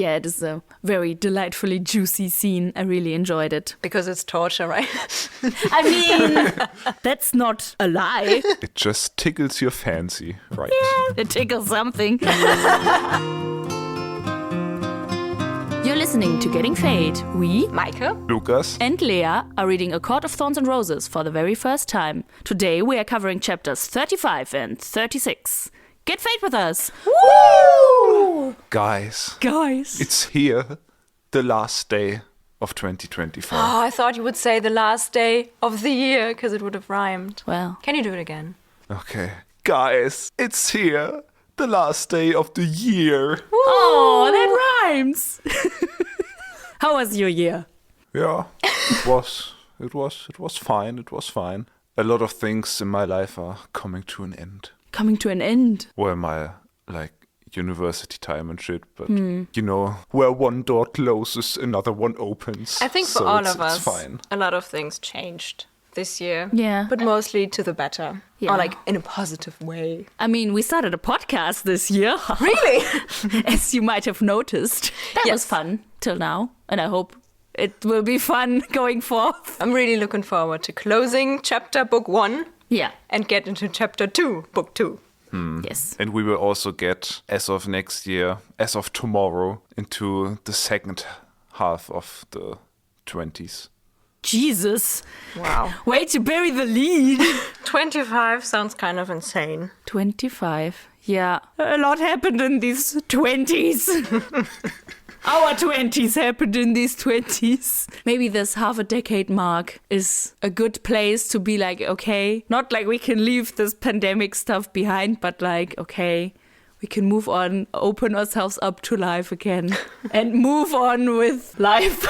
Yeah, it is a very delightfully juicy scene. I really enjoyed it. Because it's torture, right? I mean, that's not a lie. It just tickles your fancy, right? Yeah, it tickles something. You're listening to Getting Fae'd. We, Meike, Lukas, and Lea are reading A Court of Thorns and Roses for the very first time. Today we are covering chapters 35 and 36. Get Fae'd with us! Woo! Guys, it's here, the last day of 2024. Oh, I thought you would say the last day of the year, because it would have rhymed. Well, Can you do it again? Okay. Guys, it's here, the last day of the year. oh, that rhymes! How was your year? Yeah, it was fine, it was fine. A lot of things in my life are coming to an end. Coming to an end. Well, my, university time and shit, but, where one door closes, another one opens. I think for so all it's of us, fine. a lot of things changed this year. Yeah. But mostly to the better. Yeah. Or in a positive way. I mean, we started a podcast this year. Really? As you might have noticed. That Yes. was fun till now, and I hope it will be fun going forth. I'm really looking forward to closing chapter book 1 Yeah. and get into chapter 2, book 2. Yes. And we will also get, as of next year, as of tomorrow, into the second half of the 20s. Jesus. Wow. Way to bury the lead. 25 sounds kind of insane. 25. Yeah. A lot happened in these 20s. Our 20s happened in these 20s. Maybe this half a decade mark is a good place to be okay, not we can leave this pandemic stuff behind, but okay, we can move on, open ourselves up to life again, and move on with life.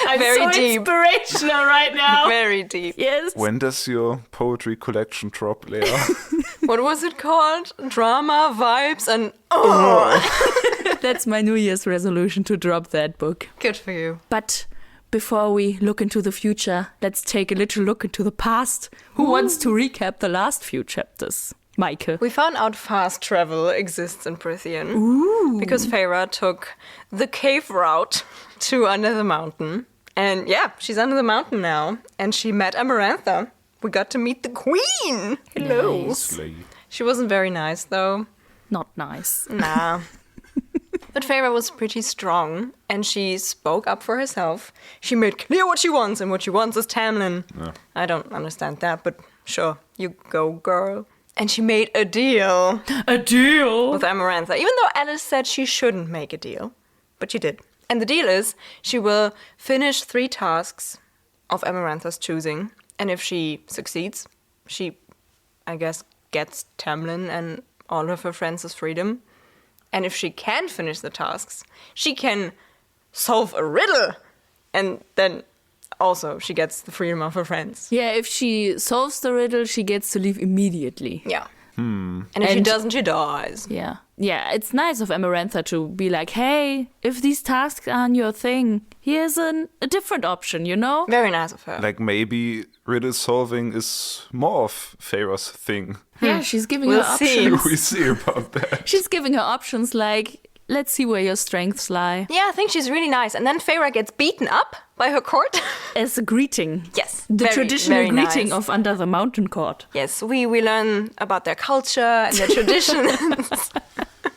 I'm Very so deep. inspirational right now. Very deep. Yes. When does your poetry collection drop, Lea? What was it called? Drama, vibes, and That's my New Year's resolution, to drop that book. Good for you. But before we look into the future, let's take a little look into the past. Who wants to recap the last few chapters? Meike. We found out fast travel exists in Prithian. Because Feyre took the cave route to under the mountain. And yeah, she's under the mountain now. And she met Amarantha. We got to meet the queen. Hello. Nice. She wasn't very nice, though. Not nice. Nah. But Feyre was pretty strong, and she spoke up for herself. She made clear what she wants, and what she wants is Tamlin. Yeah. I don't understand that, but sure, you go, girl. And she made a deal A deal? with Amarantha, even though Alice said she shouldn't make a deal. But she did. And the deal is she will finish 3 tasks of Amarantha's choosing, and if she succeeds, she, I guess, gets Tamlin and all of her friends' freedom. And if she can finish the tasks, she can solve a riddle. And then also she gets the freedom of her friends. Yeah, if she solves the riddle, she gets to leave immediately. Yeah. And if she doesn't, she dies. Yeah. Yeah, it's nice of Amarantha to be hey, if these tasks aren't your thing, here's a different option, Very nice of her. Maybe riddle solving is more of Feyre's thing. Yeah, she's giving We'll her see. options. We see about that. She's giving her options let's see where your strengths lie. Yeah, I think she's really nice. And then Feyre gets beaten up by her court. As a greeting. Yes. The very, traditional very greeting nice. of Under the Mountain Court. Yes, we learn about their culture and their traditions.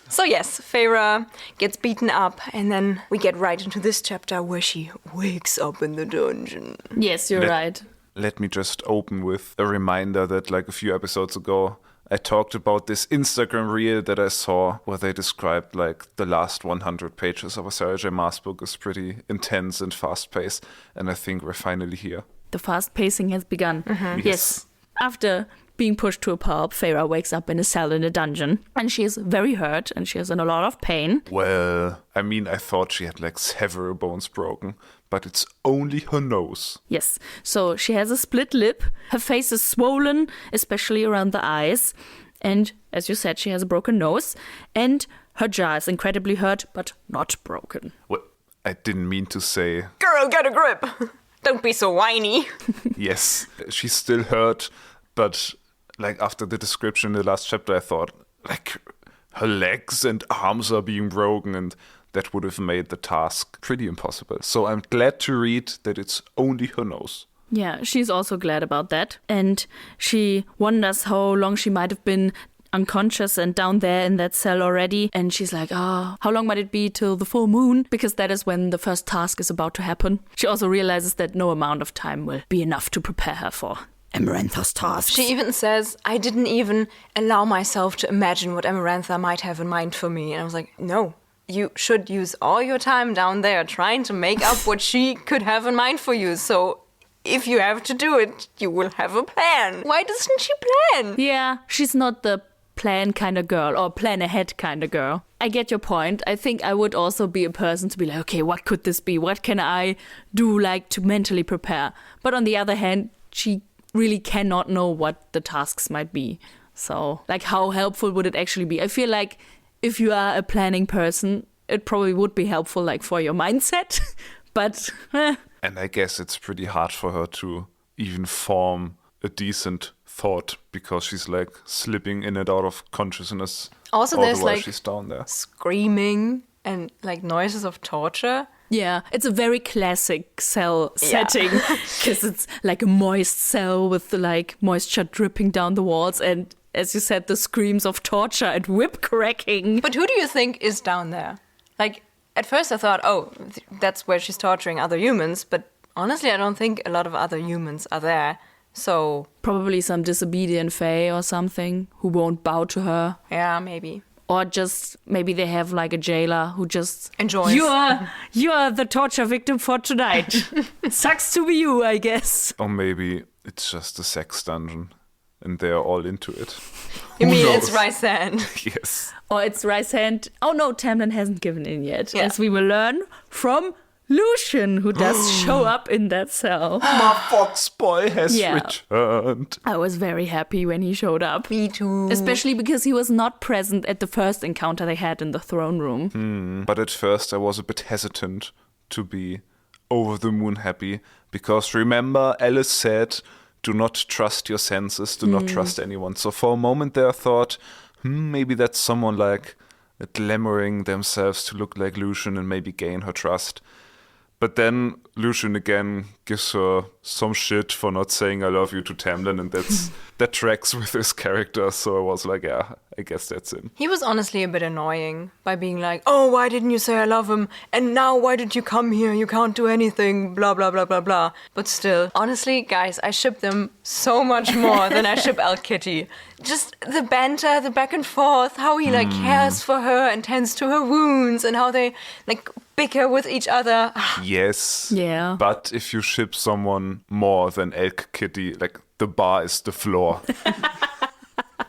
So yes, Feyre gets beaten up, and then we get right into this chapter where she wakes up in the dungeon. Yes, you're right. Let me just open with a reminder that a few episodes ago, I talked about this Instagram reel that I saw where they described the last 100 pages of a Sarah J. Maas book is pretty intense and fast-paced, and I think we're finally here. The fast pacing has begun. Yes. Yes. After being pushed to a pulp, Feyre wakes up in a cell in a dungeon, and she is very hurt, and she is in a lot of pain. Well, I thought she had several bones broken, but it's only her nose. Yes, so she has a split lip, her face is swollen, especially around the eyes, and as you said, she has a broken nose, and her jaw is incredibly hurt, but not broken. Well, I didn't mean to say, Girl, get a grip! Don't be so whiny. yes, she's still hurt, but after the description in the last chapter, I thought, her legs and arms are being broken, and that would have made the task pretty impossible. So I'm glad to read that it's only her nose. Yeah, she's also glad about that. And she wonders how long she might have been unconscious and down there in that cell already. And she's like, how long might it be till the full moon? Because that is when the first task is about to happen. She also realizes that no amount of time will be enough to prepare her for Amarantha's task. She even says, I didn't even allow myself to imagine what Amarantha might have in mind for me. And I was like, no. You should use all your time down there trying to make up what she could have in mind for you. So if you have to do it, you will have a plan. Why doesn't she plan? Yeah, she's not the plan kind of girl or plan ahead kind of girl. I get your point. I think I would also be a person to be like, okay, what could this be? What can I do like to mentally prepare? But on the other hand, she really cannot know what the tasks might be. So like how helpful would it actually be? I feel like if you are a planning person, it probably would be helpful like for your mindset. But And I guess it's pretty hard for her to even form a decent thought because she's like slipping in and out of consciousness. Also, all there's the while like she's down there. screaming and like noises of torture. yeah, it's a very classic cell setting because it's like a moist cell with like moisture dripping down the walls and, as you said, the screams of torture and whip cracking. But who do you think is down there? Like, at first I thought, that's where she's torturing other humans. But honestly, I don't think a lot of other humans are there. So Probably some disobedient Fae or something who won't bow to her. yeah, maybe. Or just maybe they have like a jailer who just Enjoys. You are the torture victim for tonight. Sucks to be you, I guess. Or maybe it's just a sex dungeon and they're all into it. You Who mean knows? it's rice sand? Yes. Or it's Rice Hand. Oh no, Tamlin hasn't given in yet. Yeah. As we will learn from Lucian, who does show up in that cell. My fox boy has Yeah. returned. I was very happy when he showed up. Me too. Especially because he was not present at the first encounter they had in the throne room. But at first I was a bit hesitant to be over the moon happy because remember Alice said, do not trust your senses, do not trust anyone. So for a moment there I thought, maybe that's someone like glamoring themselves to look like Lucian and maybe gain her trust. But then Lucian again gives her some shit for not saying I love you to Tamlin, and that tracks with his character. So I was like, yeah, I guess that's him. He was honestly a bit annoying by being like, oh, why didn't you say I love him? And now why did you come here? You can't do anything, blah, blah, blah, blah, blah. But still, honestly, guys, I ship them so much more than I ship El Kitty. Just the banter, the back and forth, how he like cares for her and tends to her wounds and how they like bicker with each other. Yes. Yeah. But if you ship someone more than Elk Kitty, like the bar is the floor.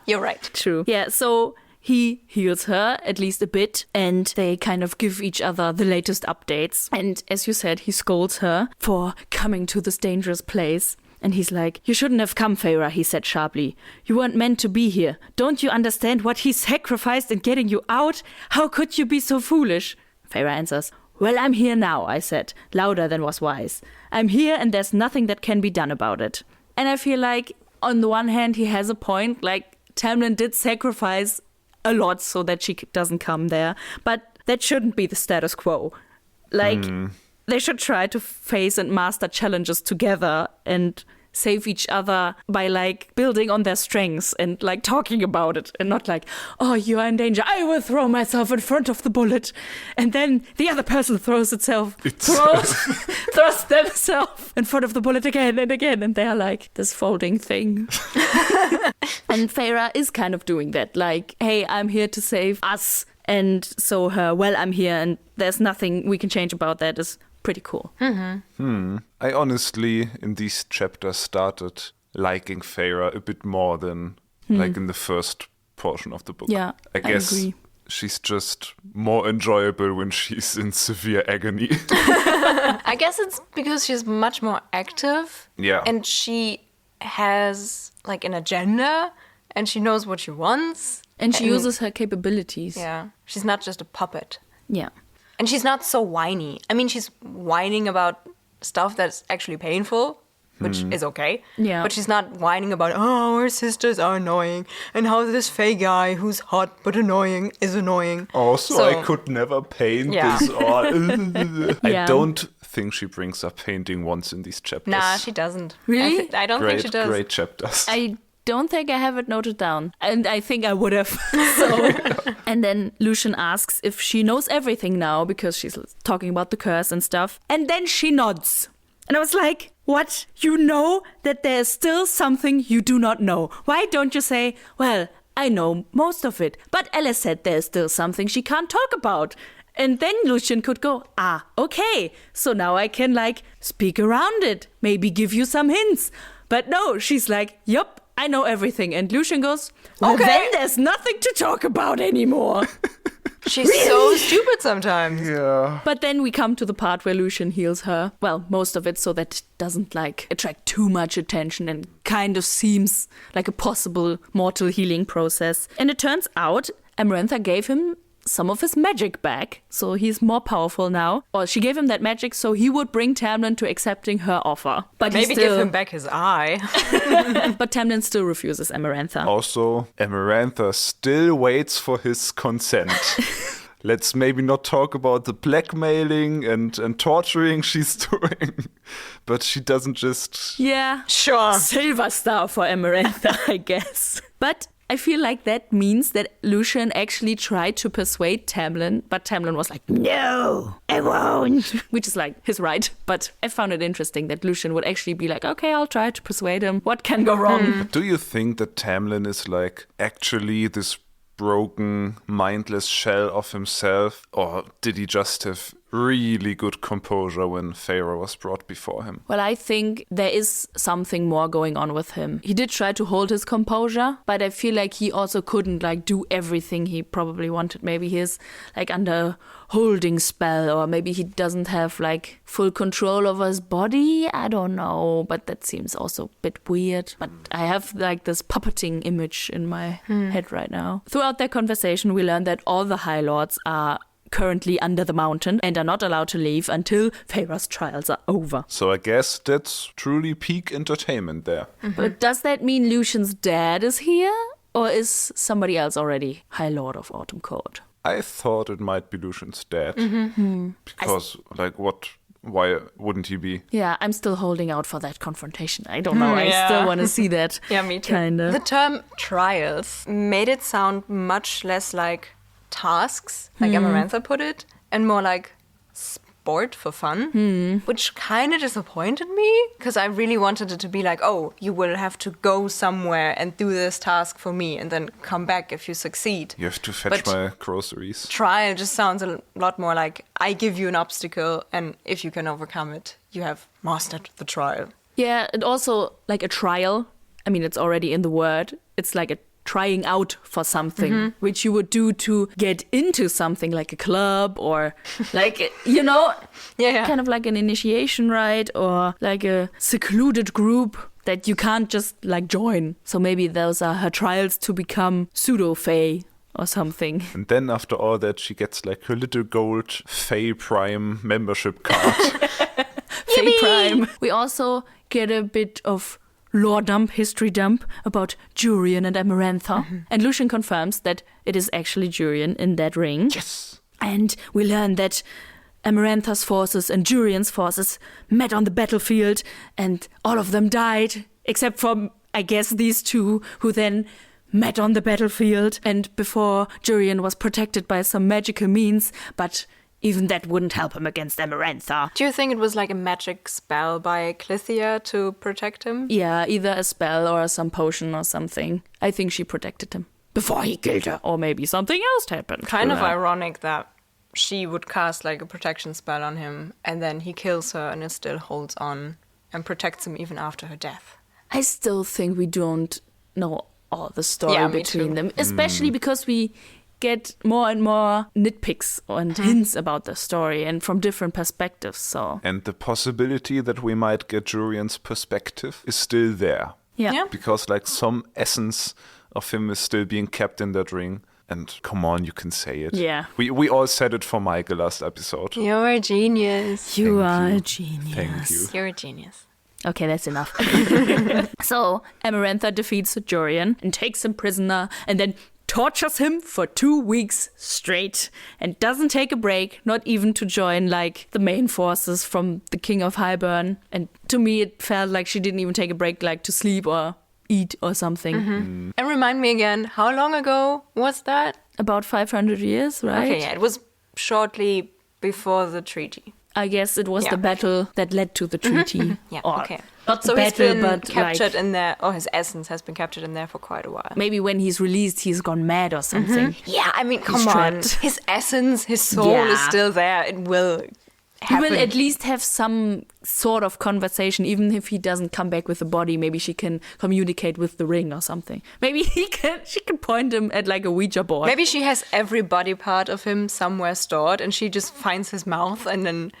You're right. True. Yeah, so he heals her at least a bit and they kind of give each other the latest updates. And as you said, he scolds her for coming to this dangerous place. And he's like, you shouldn't have come, Feyre, he said sharply. You weren't meant to be here. Don't you understand what he sacrificed in getting you out? How could you be so foolish? Feyre answers, well, I'm here now, I said, louder than was wise. I'm here and there's nothing that can be done about it. And I feel like, on the one hand, he has a point. Like, Tamlin did sacrifice a lot so that she doesn't come there. But that shouldn't be the status quo. Like, they should try to face and master challenges together and save each other by like building on their strengths and like talking about it and not like, oh, you are in danger, I will throw myself in front of the bullet, and then the other person throws themselves in front of the bullet again and again, and they're like this folding thing. And Feyre is kind of doing that, like, hey, I'm here to save us, and so her, well, I'm here and there's nothing we can change about that is pretty cool. I honestly, in these chapters, started liking Feyre a bit more than like in the first portion of the book. Yeah, I guess agree. she's just more enjoyable when she's in severe agony. I guess it's because she's much more active. Yeah. And she has like an agenda and she knows what she wants. And she uses her capabilities. Yeah. She's not just a puppet. Yeah. And she's not so whiny. I mean, she's whining about stuff that's actually painful, which is okay. Yeah. But she's not whining about, oh, our sisters are annoying, and how this Fae guy who's hot but annoying is annoying. Also, So- I could never paint Yeah. this. Or I Yeah. don't think she brings up painting once in these chapters. Nah, she doesn't. Really? I don't think she does. Great chapters. I don't think I have it noted down. And I think I would have. So. And then Lucian asks if she knows everything now because she's talking about the curse and stuff. And then she nods. And I was like, what? You know that there's still something you do not know. Why don't you say, well, I know most of it. But Alice said there's still something she can't talk about. And then Lucian could go, okay. So now I can speak around it. Maybe give you some hints. But no, she's like, yup, I know everything. And Lucian goes, well, Okay. then there's nothing to talk about anymore. She's so stupid sometimes. Yeah. But then we come to the part where Lucian heals her. Well, most of it so that it doesn't attract too much attention and kind of seems like a possible mortal healing process. And it turns out Amarantha gave him some of his magic back, so he's more powerful now. Or she gave him that magic so he would bring Tamlin to accepting her offer. But Maybe give him back his eye. But Tamlin still refuses Amarantha. Also, Amarantha still waits for his consent. Let's maybe not talk about the blackmailing and torturing she's doing, but she doesn't just... Yeah. Sure. Silver star for Amarantha, I guess. But I feel like that means that Lucian actually tried to persuade Tamlin, but Tamlin was like, no, I won't. Which is his right. But I found it interesting that Lucian would actually be like, okay, I'll try to persuade him. What can go wrong? Do you think that Tamlin is actually this broken, mindless shell of himself? Or did he just have really good composure when Feyre was brought before him? Well, I think there is something more going on with him. He did try to hold his composure, but I feel like he also couldn't do everything he probably wanted. Maybe he's under holding spell, or maybe he doesn't have full control over his body. I don't know, but that seems also a bit weird. But I have this puppeting image in my head right now. Throughout their conversation, we learn that all the High Lords are currently under the mountain and are not allowed to leave until Feyre's trials are over. So I guess that's truly peak entertainment there. But does that mean Lucian's dad is here? Or is somebody else already High Lord of Autumn Court? I thought it might be Lucian's dad. Because, why wouldn't he be? Yeah, I'm still holding out for that confrontation. I don't know. I Yeah. still want to see that. Yeah, me too. Kinda. The term trials made it sound much less like tasks, like Amarantha put it, and more like sport for fun, which kind of disappointed me because I really wanted it to be oh, you will have to go somewhere and do this task for me and then come back if you succeed. You have to fetch But- my groceries. Trial just sounds a lot more like I give you an obstacle and if you can overcome it, you have mastered the trial. Yeah, and also a trial. I mean, it's already in the word. It's a trying out for something, which you would do to get into something like a club or Yeah. kind of an initiation rite or a secluded group that you can't just join. So maybe those are her trials to become pseudo-fae or something. And then after all that, she gets her little gold Fae Prime membership card. Fae Prime. We also get a bit of lore dump, history dump about Jurian and Amarantha. And Lucian confirms that it is actually Jurian in that ring. Yes! And we learn that Amarantha's forces and Jurian's forces met on the battlefield and all of them died, except for, I guess, these two who then met on the battlefield. And before, Jurian was protected by some magical means, but even that wouldn't help him against Amarantha. Do you think it was a magic spell by Clythia to protect him? Yeah, either a spell or some potion or something. I think she protected him before he killed her. Or maybe something else happened. Kind of ironic that she would cast a protection spell on him and then he kills her and it still holds on and protects him even after her death. I still think we don't know all the story Yeah, me between too. them, especially because we get more and more nitpicks and hints about the story and from different perspectives. So And the possibility that we might get Jurian's perspective is still there. yeah. Because some essence of him is still being kept in that ring. And come on, you can say it. Yeah. We all said it for Meike last episode. You're a genius. You Thank are you. a genius. Thank you. You're a genius. Okay, that's enough. So Amarantha defeats Jurian and takes him prisoner and then tortures him for 2 weeks straight and doesn't take a break, not even to join like the main forces from the King of Highburn. And to me, it felt like she didn't even take a break, like to sleep or eat or something. And remind me again, how long ago was that? About 500 years, right? Okay, yeah, it was shortly before the treaty. I guess it was the battle that led to the treaty. Yeah, Or okay. Not the So he's battle, been but captured like, in there, or his essence has been captured in there for quite a while. maybe when he's released, he's gone mad or something. Yeah, I mean, come He's on. trapped. His essence, his soul is Yeah. still there. It will He happen. will at least have some sort of conversation, even if he doesn't come back with the body. Maybe she can communicate with the ring or something. Maybe she can point him at like a Ouija board. Maybe she has every body part of him somewhere stored and she just finds his mouth and then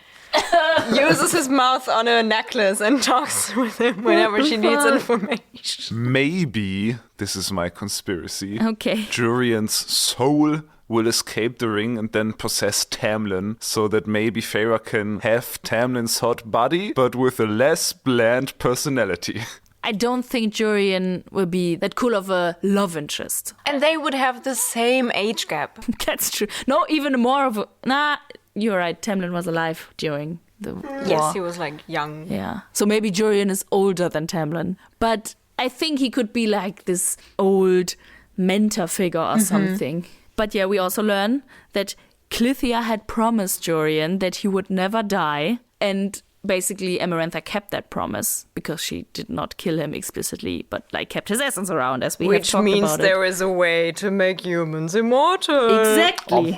uses his mouth on a necklace and talks with him whenever she needs information. Maybe, this is my conspiracy, Okay. Jurian's soul will escape the ring and then possess Tamlin, so that maybe Feyre can have Tamlin's hot body, but with a less bland personality. I don't think Jurian will be that cool of a love interest. And they would have the same age gap. That's true. No, even more of a... Nah, you're right. Tamlin was alive during the war. Yes, he was like young. Yeah. So maybe Jurian is older than Tamlin. But I think he could be like this old mentor figure or something. But yeah, we also learn that Clythia had promised Jurian that he would never die. And basically Amarantha kept that promise because she did not kill him explicitly, but like kept his essence around, as we have Which talked means about there is a way to make humans immortal. Exactly.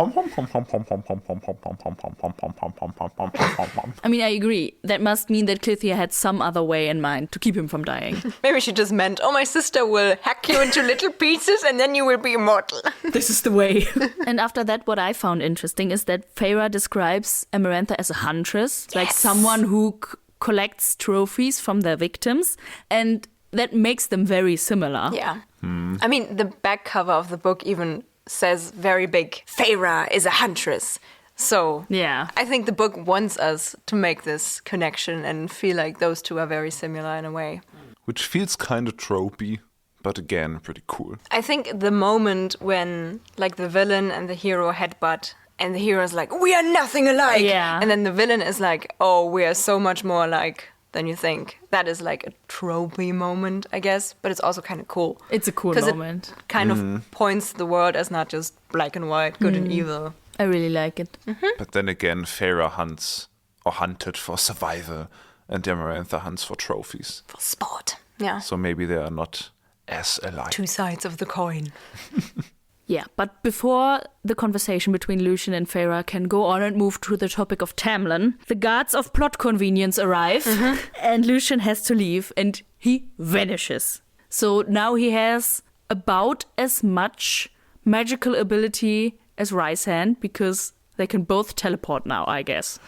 I mean, I agree. That must mean that Clythia had some other way in mind to keep him from dying. Maybe she just meant, oh, my sister will hack you into little pieces and then you will be immortal. This is the way. And after that, what I found interesting is that Feyre describes Amarantha as a huntress, like someone who collects trophies from their victims, and that makes them very similar. Yeah. I mean, the back cover of the book even says very big, Feyre is a huntress. So Yeah. I think the book wants us to make this connection and feel like those two are very similar in a way. Which feels kind of tropey, but again, pretty cool. I think the moment when like the villain and the hero headbutt and the hero's like, we are nothing alike. Yeah. And then the villain is like, oh, we are so much more alike than you think. That is like a tropey moment, I guess. But it's also kind of cool. It's a cool 'Cause moment. It kind of points the world as not just black and white, good and evil. I really like it. But then again, Feyre hunts or hunted for survival, and Amarantha hunts for trophies. For sport. Yeah. So maybe they are not as alike. Two sides of the coin. Yeah, but before the conversation between Lucien and Feyre can go on and move to the topic of Tamlin, the guards of plot convenience arrive, and Lucien has to leave, and he vanishes. So now he has about as much magical ability as Rysand, because they can both teleport now, I guess.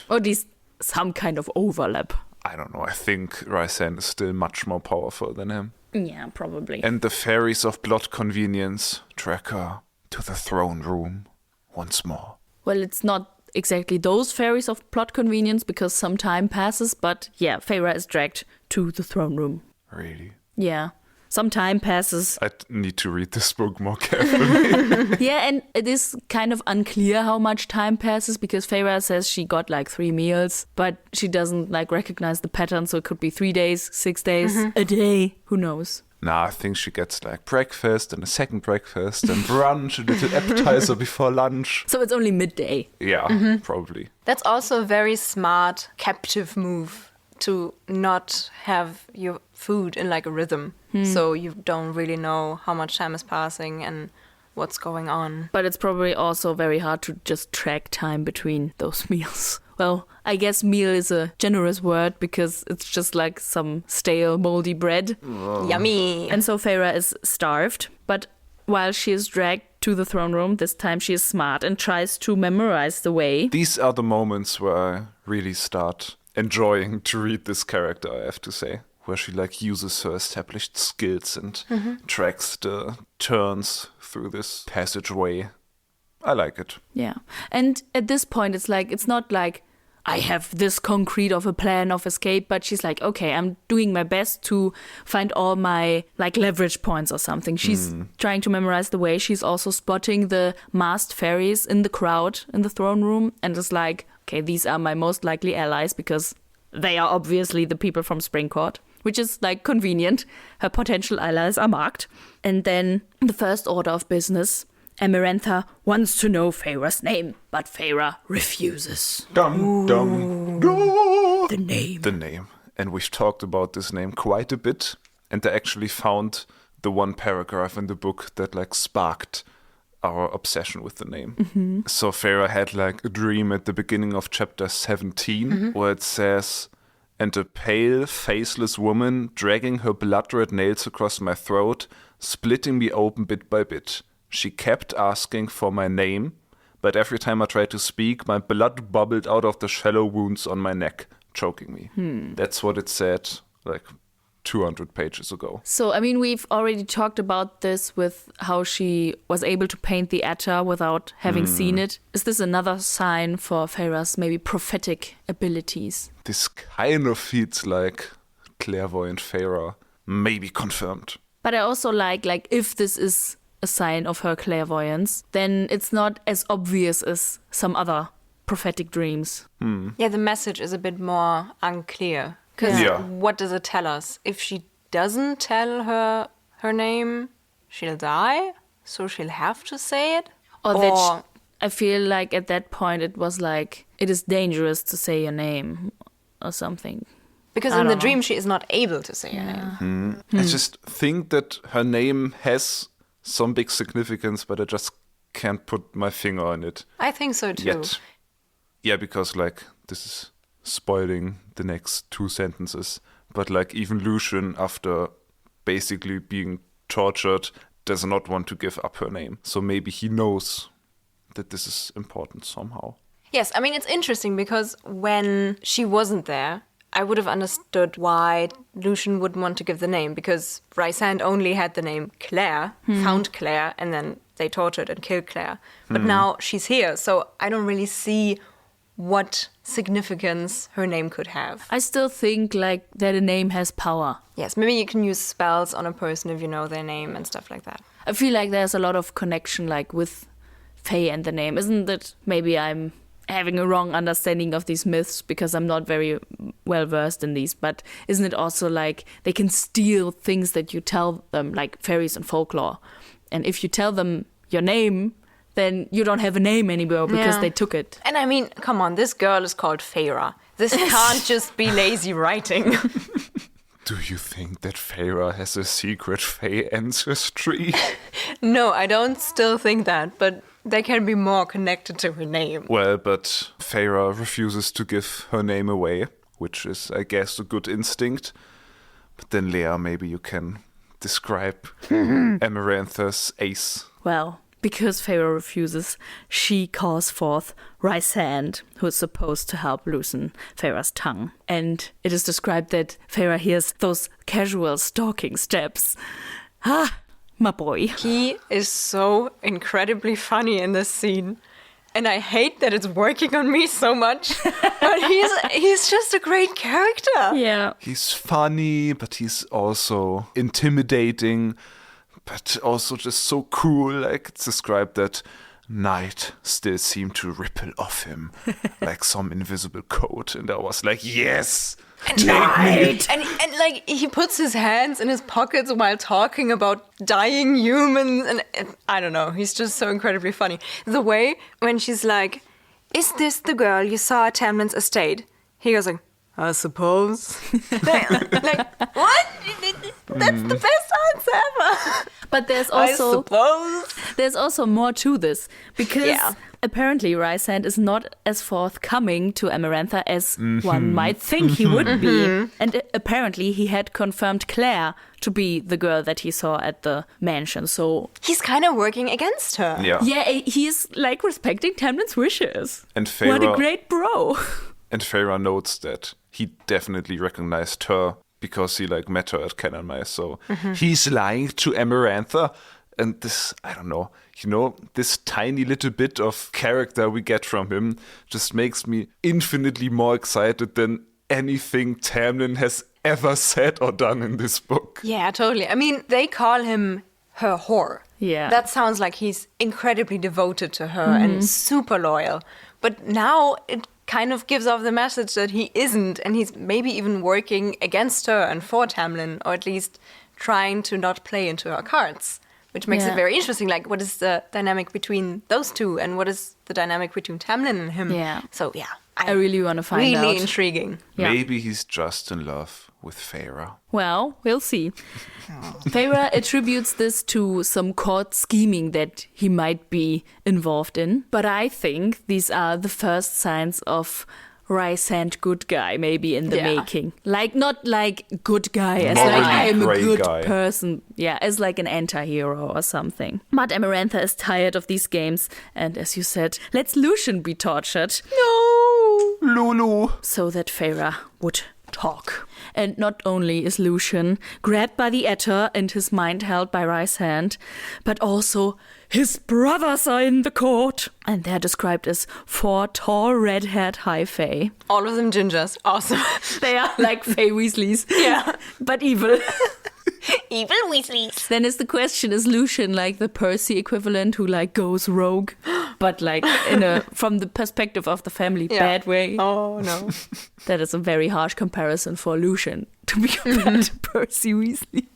Or at least some kind of overlap. I don't know, I think Rysand is still much more powerful than him. Yeah, probably. And the fairies of plot convenience drag her to the throne room once more. Well, it's not exactly those fairies of plot convenience because some time passes, but yeah, Feyre is dragged to the throne room. Really? Yeah, some time passes. I need to read this book more carefully. Yeah, and it is kind of unclear how much time passes because Feyre says she got like 3 meals, but she doesn't like recognize the pattern, so it could be 3 days, 6 days, a day, who knows. Nah, I think she gets like breakfast and a second breakfast and brunch, a little appetizer before lunch. So it's only midday. Yeah, probably. That's also a very smart captive move to not have your food in like a rhythm. So you don't really know how much time is passing and what's going on. But it's probably also very hard to just track time between those meals. Well, I guess meal is a generous word because it's just like some stale, moldy bread. Yummy. And so Feyre is starved. But while she is dragged to the throne room, this time she is smart and tries to memorize the way. These are the moments where I really start enjoying to read this character, I have to say. Where she like uses her established skills and tracks the turns through this passageway. I like it. Yeah. And at this point, it's like, it's not like, I have this concrete of a plan of escape, but she's like, okay, I'm doing my best to find all my like leverage points or something. She's trying to memorize the way. She's also spotting the masked fairies in the crowd in the throne room and is like, okay, these are my most likely allies because they are obviously the people from Spring Court, which is like convenient. Her potential allies are marked. And then the first order of business, Amarantha wants to know Feyre's name, but Feyre refuses. Dum, dum, dum. The name. The name. And we've talked about this name quite a bit. And I actually found the one paragraph in the book that like sparked our obsession with the name. So Feyre had like a dream at the beginning of chapter 17 where it says, "And a pale, faceless woman dragging her blood-red nails across my throat, splitting me open bit by bit. She kept asking for my name, but every time I tried to speak, my blood bubbled out of the shallow wounds on my neck, choking me." That's what it said, like 200 pages ago. So, I mean, we've already talked about this with how she was able to paint the ACOTAR without having seen it. Is this another sign for Feyre's maybe prophetic abilities? This kind of feels like clairvoyant Feyre, maybe confirmed. But I also like if this is a sign of her clairvoyance, then it's not as obvious as some other prophetic dreams. Yeah, the message is a bit more unclear. Because what does it tell us? If she doesn't tell her name, she'll die, so she'll have to say it? Or that I feel like at that point it was like, it is dangerous to say your name or something. Because in the dream she is not able to say her name. I just think that her name has some big significance, but I just can't put my finger on it. I think so too. Yet. Yeah, because like this is spoiling the next two sentences. But like even Lucian, after basically being tortured, does not want to give up her name. So maybe he knows that this is important somehow. Yes, I mean, it's interesting because when she wasn't there, I would have understood why Lucian wouldn't want to give the name, because Rysand only had the name Claire, found Claire, and then they tortured and killed Claire. But now she's here, so I don't really see what significance her name could have. I still think like that a name has power. Yes, maybe you can use spells on a person if you know their name and stuff like that. I feel like there's a lot of connection like with Fae and the name. Isn't it? Maybe I'm having a wrong understanding of these myths because I'm not very well versed in these, but isn't it also like they can steal things that you tell them, like fairies and folklore, and if you tell them your name, then you don't have a name anymore because they took it. And I mean, come on, this girl is called Feyre. This can't just be lazy writing. Do you think that Feyre has a secret Fae ancestry? No, I don't still think that, but they can be more connected to her name. Well, but Feyre refuses to give her name away, which is, I guess, a good instinct. But then, Lea, maybe you can describe Amarantha's ace. Well, because Feyre refuses, she calls forth Rysand, who is supposed to help loosen Feyre's tongue. And it is described that Feyre hears those casual stalking steps. Ah, my boy. He is so incredibly funny in this scene. And I hate that it's working on me so much. But he's just a great character. Yeah. He's funny, but he's also intimidating. But also just so cool, like it's described that night still seemed to ripple off him like some invisible coat. And I was like, yes, take me. And like he puts his hands in his pockets while talking about dying humans. And I don't know, he's just so incredibly funny. The way when she's like, is this the girl you saw at Tamlin's estate? He goes like, I suppose. like what? That's the best answer ever. But there's also more to this, because apparently Rysand is not as forthcoming to Amarantha as one might think he would be. And apparently he had confirmed Claire to be the girl that he saw at the mansion. So he's kind of working against her. Yeah, he's like respecting Tamlin's wishes. And Feyre, what a great bro. And Feyre notes that he definitely recognized her because he like met her at Cannon Mice. So he's lying to Amarantha, And this, I don't know, this tiny little bit of character we get from him just makes me infinitely more excited than anything Tamlin has ever said or done in this book. Yeah, totally. I mean, they call him her whore. Yeah. That sounds like he's incredibly devoted to her and super loyal. But now it kind of gives off the message that he isn't, and he's maybe even working against her and for Tamlin, or at least trying to not play into her cards, which makes it very interesting. Like, what is the dynamic between those two, and what is the dynamic between Tamlin and him? Yeah. So, yeah. I really want to find out. Really intriguing. Yeah. Maybe he's just in love with Feyre. Well, we'll see. Feyre attributes this to some court scheming that he might be involved in. But I think these are the first signs of Rysand good guy, maybe in the making. Like, not like good guy, as Morally like I am a grey good guy. person. Yeah, as like an anti-hero or something. But Amarantha is tired of these games. And as you said, let's Lucian be tortured. No! Lulu. So that Feyre would talk. And not only is Lucian grabbed by the Aether and his mind held by Rysand, but also his brothers are in the court. And they're described as 4 tall, red-haired high fae. All of them gingers. Awesome. They are like Fae Weasleys. Yeah. But evil. Evil Weasleys. Then is the question, is Lucian like the Percy equivalent who like goes rogue, but like from the perspective of the family, bad way? Oh, no. That is a very harsh comparison for Lucian to be compared to Percy Weasley.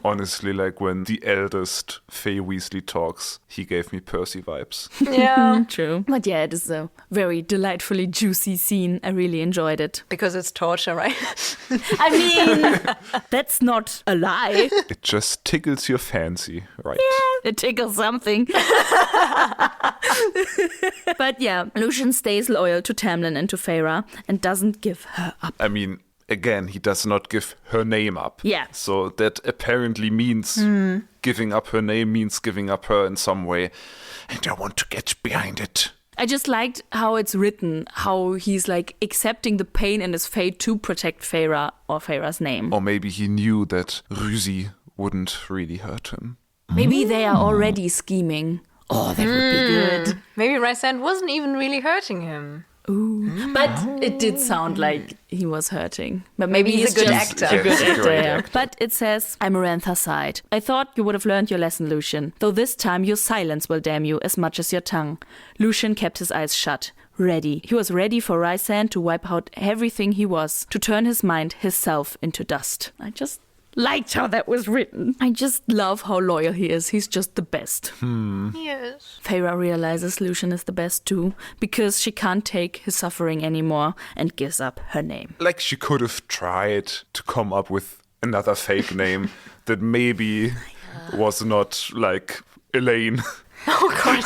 Honestly, like when the eldest Fae Weasley talks, he gave me Percy vibes. Yeah. True. But yeah, it is a very delightfully juicy scene. I really enjoyed it. Because it's torture, right? I mean, that's not a lie. It just tickles your fancy, right? It tickles something. But yeah, Lucian stays loyal to Tamlin and to Feyre and doesn't give her up. I mean, again, he does not give her name up. Yeah. So that apparently means giving up her name means giving up her in some way. And I want to get behind it. I just liked how it's written, how he's like accepting the pain in his fate to protect Feyre or Feyre's name. Or maybe he knew that Rüzi wouldn't really hurt him. Maybe they are already scheming. Oh, that would be good. Maybe Rysand wasn't even really hurting him. Ooh. But it did sound like he was hurting. But maybe he's a good just actor. A good He's a actor, great yeah. actor. But it says, Amarantha sighed. I thought you would have learned your lesson, Lucian. Though this time your silence will damn you as much as your tongue. Lucian kept his eyes shut. Ready. He was ready for Rysand to wipe out everything he was. To turn his mind, his self, into dust. I just liked how that was written. I just love how loyal he is. He's just the best. Yes. Feyre realizes Lucian is the best too, because she can't take his suffering anymore and gives up her name. Like she could have tried to come up with another fake name that maybe was not like Elaine. Oh, God.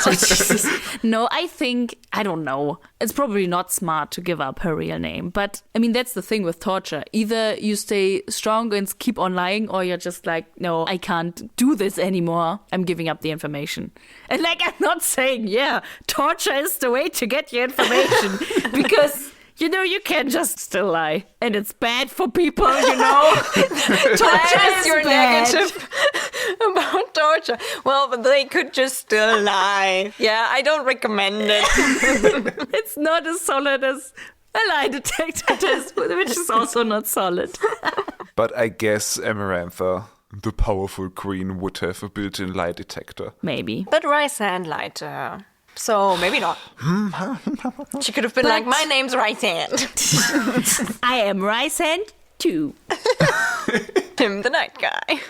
No, I don't know. It's probably not smart to give up her real name. But, I mean, that's the thing with torture. Either you stay strong and keep on lying, or you're just like, no, I can't do this anymore. I'm giving up the information. And, like, I'm not saying, torture is the way to get your information. Because... you can just still lie. And it's bad for people, Torture That is your bad. negative about torture. Well, but they could just still lie. Yeah, I don't recommend it. It's not as solid as a lie detector test, which is also not solid. But I guess Amarantha, the powerful queen, would have a built-in lie detector. Maybe. But Rysand lied to her. So maybe not. She could have been like, my name's Rysand. I am Rysand too. Tim the night guy.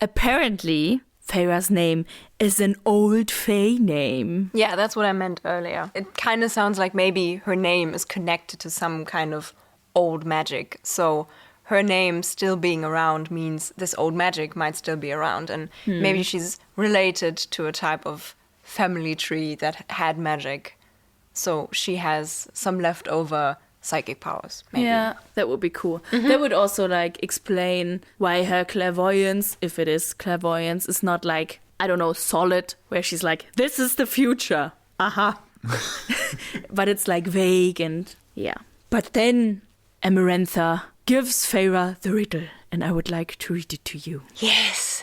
Apparently, Feyre's name is an old Fae name. Yeah, that's what I meant earlier. It kind of sounds like maybe her name is connected to some kind of old magic. So her name still being around means this old magic might still be around. And maybe she's related to a type of family tree that had magic. So she has some leftover psychic powers, maybe. Yeah, that would be cool. That would also explain why her clairvoyance, if it is clairvoyance, is not I don't know, solid, where she's like, this is the future. Aha. But it's vague and yeah. But then Amarantha gives Feyre the riddle. and I would like to read it to you. Yes.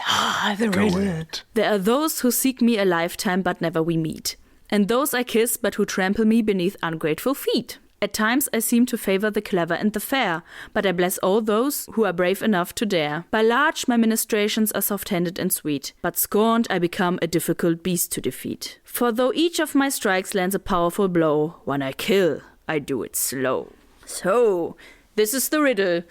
The Go riddle. ahead. There are those who seek me a lifetime but never we meet, and those I kiss but who trample me beneath ungrateful feet. At times I seem to favor the clever and the fair, but I bless all those who are brave enough to dare. By large my ministrations are soft-handed and sweet, but scorned I become a difficult beast to defeat. For though each of my strikes lands a powerful blow, when I kill, I do it slow. So, this is the riddle.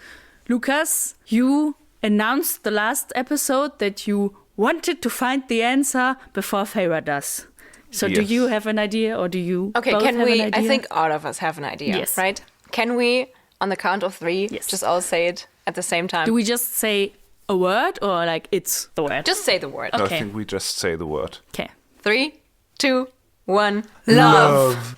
Lukas, you announced the last episode that you wanted to find the answer before Feyre does. So do Yes. you have an idea, or do you Okay, both can have we? an idea? I think all of us have an idea, Yes. right? Can we, on the count of 3, Yes. just all say it at the same time? Do we just say a word, or like it's the word? Just say the word. No, Okay. I think we just say the word. Okay. 3, 2, 1. Love.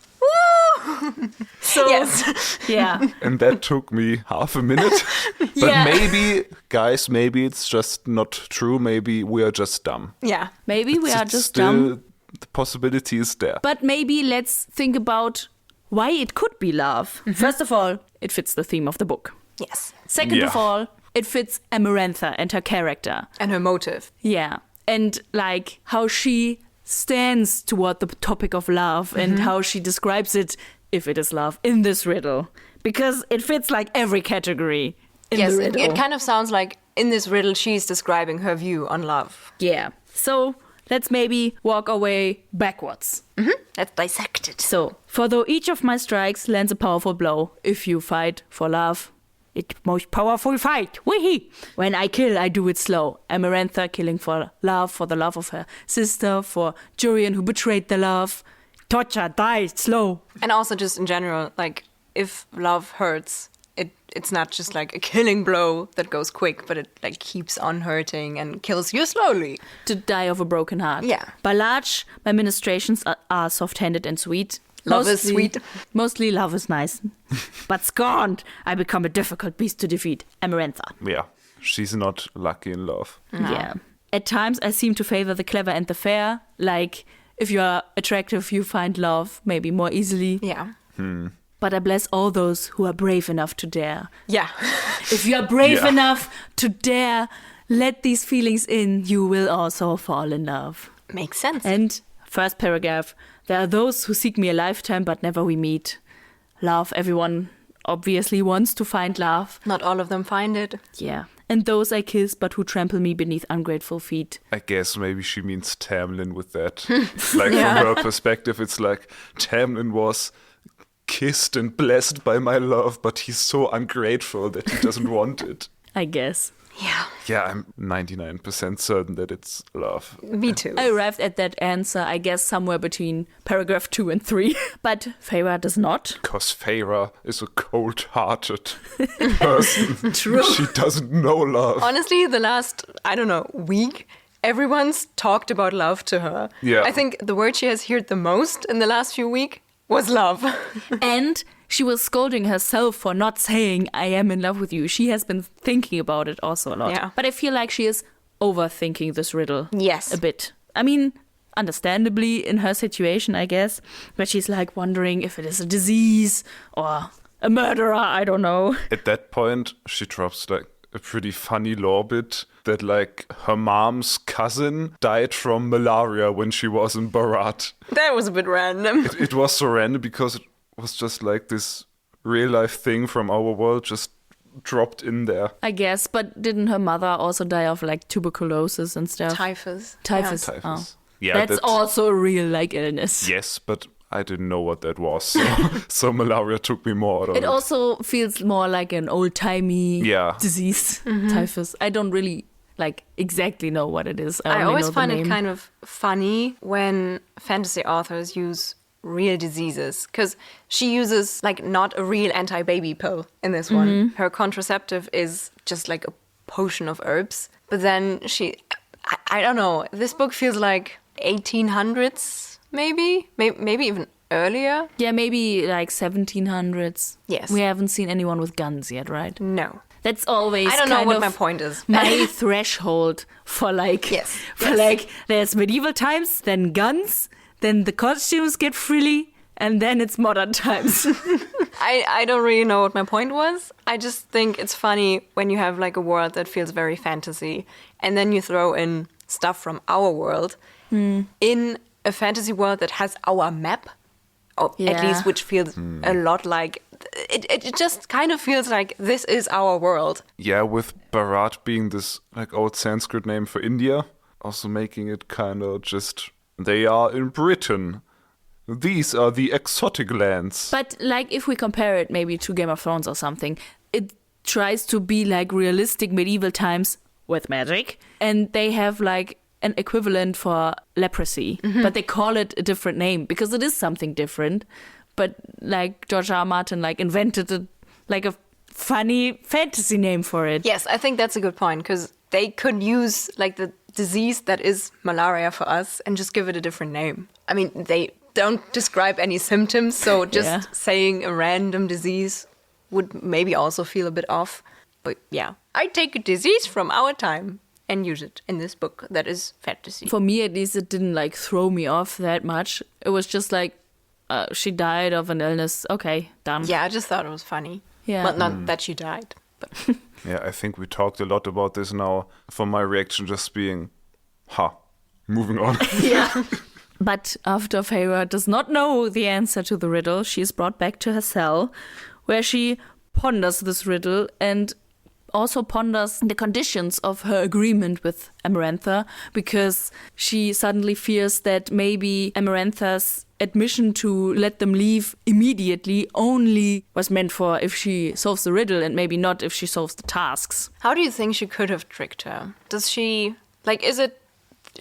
So, Yes. yeah. And that took me half a minute. But Yeah. maybe, guys, maybe it's just not true. Maybe we are just dumb. Yeah. Maybe we are It's just still, dumb. The possibility is there. But maybe let's think about why it could be love. First of all, it fits the theme of the book. Yes. Second of Yeah. all, it fits Amarantha and her character. And her motive. Yeah. And like how she stands toward the topic of love and how she describes it, if it is love, in this riddle. Because it fits like every category in Yes, the it, riddle. it kind of sounds like in this riddle she's describing her view on love. Yeah. So let's maybe walk our way backwards. Let's dissect it. So, for though each of my strikes lands a powerful blow, if you fight for love, it most powerful fight. Wee-hee! When I kill, I do it slow. Amarantha killing for the love of her sister, for Jurian who betrayed the love. Torture, die, slow. And also just in general, like, if love hurts, it's not just like a killing blow that goes quick, but it like keeps on hurting and kills you slowly. To die of a broken heart. Yeah. By large, my ministrations are soft-handed and sweet. Love is sweet. Mostly love is nice. But scorned, I become a difficult beast to defeat. Amarantha. Yeah, she's not lucky in love. Yeah. At times, I seem to favor the clever and the fair. Like, if you are attractive, you find love maybe more easily. Yeah. But I bless all those who are brave enough to dare. Yeah. If you are brave Yeah. enough to dare, let these feelings in, you will also fall in love. Makes sense. And first paragraph, there are those who seek me a lifetime, but never we meet. Love, everyone obviously wants to find love. Not all of them find it. Yeah. And those I kiss, but who trample me beneath ungrateful feet. I guess maybe she means Tamlin with that. Like from her perspective, it's like Tamlin was kissed and blessed by my love, but he's so ungrateful that he doesn't want it. I guess. Yeah. Yeah, I'm 99% certain that it's love. Me too. I arrived at that answer, I guess, somewhere between paragraph 2 and 3. But Feyre does not. Because Feyre is a cold-hearted person. True. She doesn't know love. Honestly, the last, I don't know, week, everyone's talked about love to her. Yeah. I think the word she has heard the most in the last few weeks was love. And she was scolding herself for not saying, I am in love with you. She has been thinking about it also a lot. Yeah. But I feel like she is overthinking this riddle. Yes. A bit. I mean, understandably in her situation, I guess. But she's like wondering if it is a disease or a murderer. I don't know. At that point, she drops like a pretty funny lore bit that like her mom's cousin died from malaria when she was in Barat. That was a bit random. It was so random because it was just like this real life thing from our world just dropped in there. I guess. But didn't her mother also die of like tuberculosis and stuff? Typhus. Typhus. Typhus. Oh. Yeah, That's also a real like illness. Yes, but I didn't know what that was. So malaria took me more out of it. It also feels more like an old-timey Yeah. disease, typhus. I don't really like exactly know what it is. I only always know the find it name. kind of funny when fantasy authors use real diseases, because she uses like not a real anti-baby pill in this one. Her contraceptive is just like a potion of herbs. But then I don't know, this book feels like 1800s maybe even earlier. Yeah, maybe like 1700s. Yes. We haven't seen anyone with guns yet, right? No. That's always I don't know kind what of my point is. my threshold for like Yes. for Yes. like there's medieval times, then guns, then the costumes get frilly, and then it's modern times. I don't really know what my point was. I just think it's funny when you have like a world that feels very fantasy, and then you throw in stuff from our world in a fantasy world that has our map, or at least which feels a lot like... It just kind of feels like this is our world. Yeah, with Bharat being this like old Sanskrit name for India, also making it kind of just, they are in Britain. These are the exotic lands. But like if we compare it maybe to Game of Thrones or something, it tries to be like realistic medieval times with magic. And they have like an equivalent for leprosy, but they call it a different name because it is something different. But like George R. R. Martin like invented like a funny fantasy name for it. Yes, I think that's a good point, because they could use like the disease that is malaria for us and just give it a different name. I mean, they don't describe any symptoms, so just saying a random disease would maybe also feel a bit off. But yeah, I take a disease from our time and use it in this book that is fantasy. For me, at least, it didn't like throw me off that much. It was just like, she died of an illness. Okay, done. Yeah, I just thought it was funny. Yeah. Well, not that she died, but... Yeah, I think we talked a lot about this now. For my reaction just being, moving on. Yeah. But after Feyre does not know the answer to the riddle, she is brought back to her cell, where she ponders this riddle and also ponders the conditions of her agreement with Amarantha, because she suddenly fears that maybe Amarantha's admission to let them leave immediately only was meant for if she solves the riddle and maybe not if she solves the tasks. How do you think she could have tricked her? Does she... Like, is it...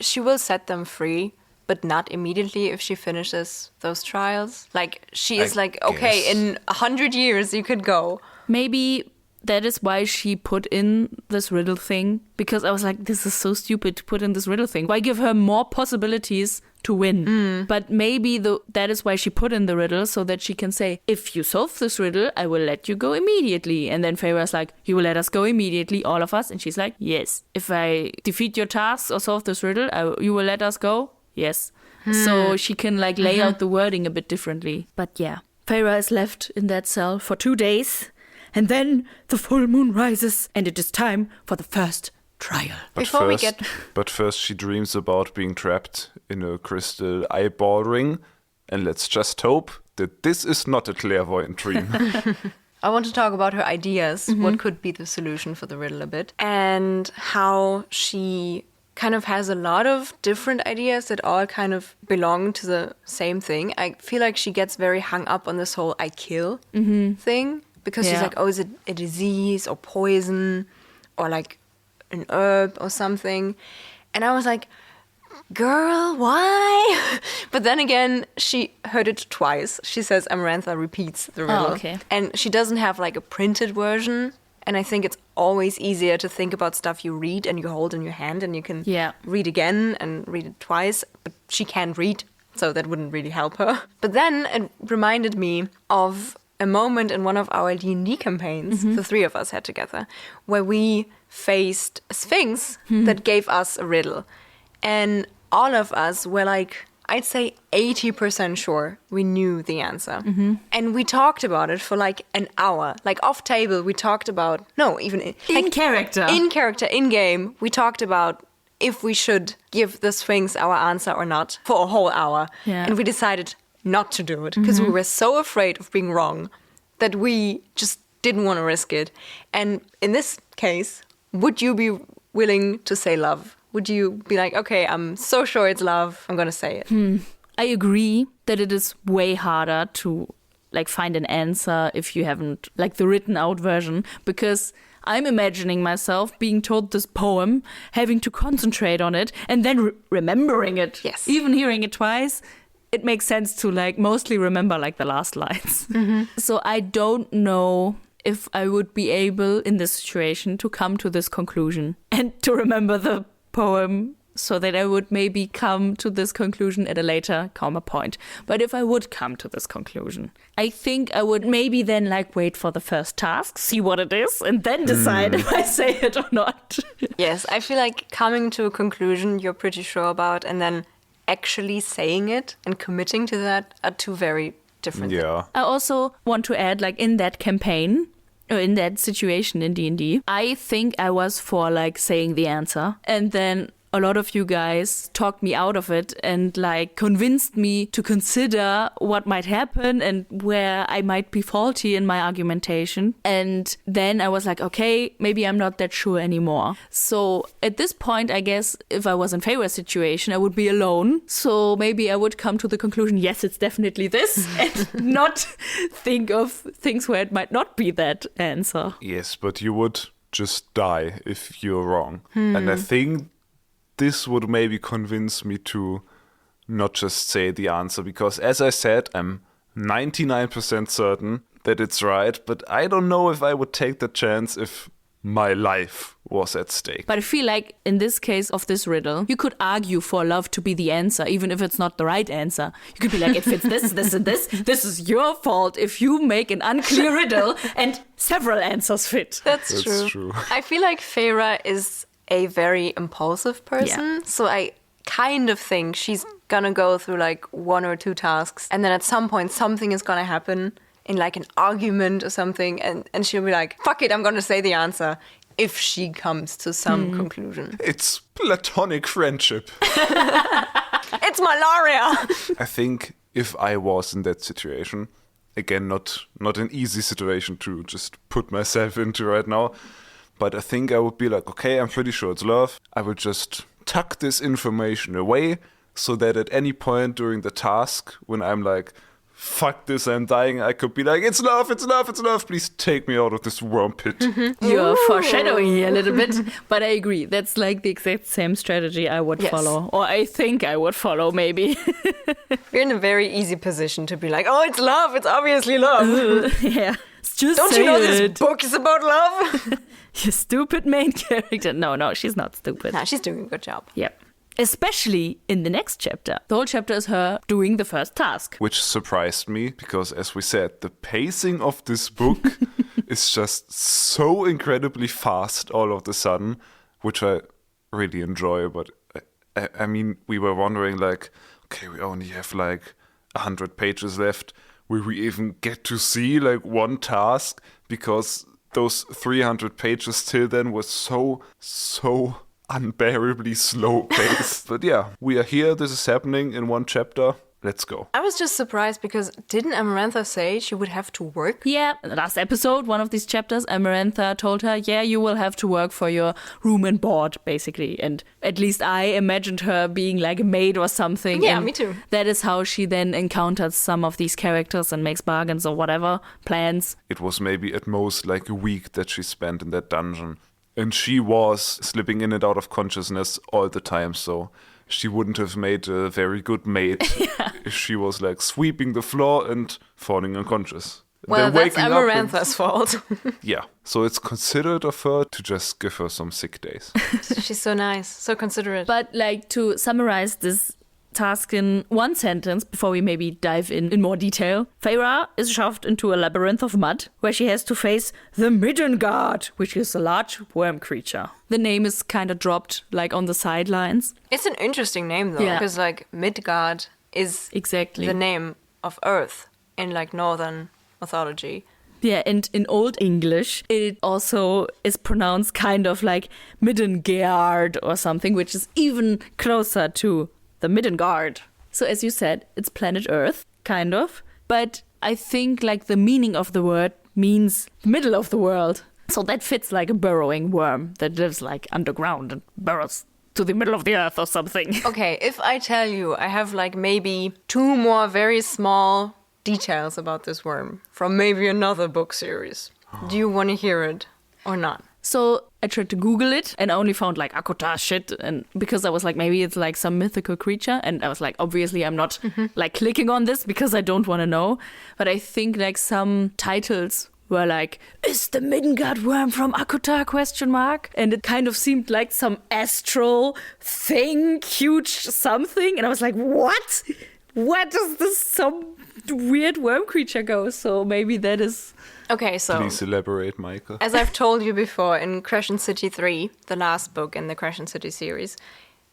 She will set them free, but not immediately if she finishes those trials? Like, she is like, okay, in 100 years you could go. Maybe... That is why she put in this riddle thing, because I was like, this is so stupid to put in this riddle thing. Why give her more possibilities to win? But maybe that is why she put in the riddle, so that she can say, if you solve this riddle, I will let you go immediately. And then Feyre's like, you will let us go immediately, all of us? And she's like, yes. If I defeat your tasks or solve this riddle, you will let us go? Yes. So she can like lay out the wording a bit differently. But yeah, Feyre is left in that cell for 2 days. And then the full moon rises, and it is time for the first trial. But first she dreams about being trapped in a crystal eyeball ring, and let's just hope that this is not a clairvoyant dream. I want to talk about her ideas, what could be the solution for the riddle a bit, and how she kind of has a lot of different ideas that all kind of belong to the same thing. I feel like she gets very hung up on this whole I kill thing. Because she's like, oh, is it a disease or poison or like an herb or something? And I was like, girl, why? But then again, she heard it twice. She says Amarantha repeats the riddle. Oh, okay. And she doesn't have like a printed version. And I think it's always easier to think about stuff you read and you hold in your hand and you can read again and read it twice. But she can't read, so that wouldn't really help her. But then it reminded me of a moment in one of our D&D campaigns, the three of us had together, where we faced a sphinx that gave us a riddle. And all of us were like, I'd say 80% sure we knew the answer. And we talked about it for like an hour. Like off table, we talked about, in character. In character, in game, we talked about if we should give the sphinx our answer or not for a whole hour. Yeah. And we decided not to do it because we were so afraid of being wrong that we just didn't want to risk it. And in this case, would you be willing to say love? Would you be like, okay, I'm so sure it's love, I'm going to say it? I agree that it is way harder to like find an answer if you haven't like the written out version, because I'm imagining myself being told this poem, having to concentrate on it and then remembering it. Yes. Even hearing it twice. It makes sense to like mostly remember like the last lines. So I don't know if I would be able in this situation to come to this conclusion and to remember the poem so that I would maybe come to this conclusion at a later, calmer point. But if I would come to this conclusion, I think I would maybe then like wait for the first task, see what it is, and then decide if I say it or not. Yes, I feel like coming to a conclusion you're pretty sure about and then actually saying it and committing to that are two very different Yeah. I also want to add, like, in that campaign, or in that situation in D&D, I think I was for, like, saying the answer. And then a lot of you guys talked me out of it and, like, convinced me to consider what might happen and where I might be faulty in my argumentation. And then I was like, okay, maybe I'm not that sure anymore. So at this point, I guess if I was in Feyre's situation, I would be alone. So maybe I would come to the conclusion, yes, it's definitely this, and not think of things where it might not be that answer. Yes, but you would just die if you're wrong. And I think this would maybe convince me to not just say the answer, because as I said, I'm 99% certain that it's right, but I don't know if I would take the chance if my life was at stake. But I feel like in this case of this riddle, you could argue for love to be the answer, even if it's not the right answer. You could be like, it fits this, this, and this. This is your fault if you make an unclear riddle and several answers fit. That's true. I feel like Feyre is a very impulsive person. So I kind of think she's gonna go through like 1 or 2 tasks, and then at some point something is gonna happen in like an argument or something, and she'll be like, fuck it, I'm gonna say the answer, if she comes to some conclusion. It's platonic friendship. It's malaria! I think if I was in that situation, again, not an easy situation to just put myself into right now, but I think I would be like, okay, I'm pretty sure it's love. I would just tuck this information away so that at any point during the task, when I'm like, fuck this, I'm dying, I could be like, it's love, it's love, it's love. Please take me out of this worm pit. You're foreshadowing here a little bit, but I agree. That's like the exact same strategy I would follow. Or I think I would follow, maybe. You're in a very easy position to be like, oh, it's love, it's obviously love. Yeah. Just Don't you know this book is about love? You stupid main character. No, she's not stupid. Nah, she's doing a good job. Yep. Especially in the next chapter. The whole chapter is her doing the first task. Which surprised me, because as we said, the pacing of this book is just so incredibly fast all of a sudden, which I really enjoy. But I mean, we were wondering like, okay, we only have like 100 pages left. Will we even get to see like one task? Because those 300 pages till then was so unbearably slow paced. But yeah, we are here. This is happening in one chapter. Let's go. I was just surprised because didn't Amarantha say she would have to work? Yeah, last episode, one of these chapters, Amarantha told her, yeah, you will have to work for your room and board, basically. And at least I imagined her being like a maid or something. Yeah, and me too. That is how she then encounters some of these characters and makes bargains or whatever, plans. It was maybe at most like a week that she spent in that dungeon. And she was slipping in and out of consciousness all the time, so she wouldn't have made a very good maid if she was like sweeping the floor and falling unconscious. Well, that's Amarantha's fault. Yeah, so it's considered of her to just give her some sick days. She's so nice, so considerate. But like to summarize this task in one sentence before we maybe dive in more detail. Feyre is shoved into a labyrinth of mud where she has to face the Midgard, which is a large worm creature. The name is kind of dropped like on the sidelines. It's an interesting name though, because like Midgard is exactly the name of Earth in like northern mythology. Yeah, and in Old English, it also is pronounced kind of like Middengard or something, which is even closer to the Midgard. So as you said, it's planet Earth, kind of. But I think like the meaning of the word means the middle of the world. So that fits like a burrowing worm that lives like underground and burrows to the middle of the earth or something. Okay, if I tell you I have like maybe 2 more very small details about this worm from maybe another book series, do you want to hear it or not? So I tried to Google it and I only found like ACOTAR shit, and because I was like, maybe it's like some mythical creature, and I was like, obviously I'm not like clicking on this because I don't want to know. But I think like some titles were like, is the Midgard worm from ACOTAR ? And it kind of seemed like some astral thing, huge something. And I was like, what? What does this some weird worm creature go? So maybe that is... Okay, so... Please elaborate, Meike. As I've told you before, in Crescent City 3, the last book in the Crescent City series,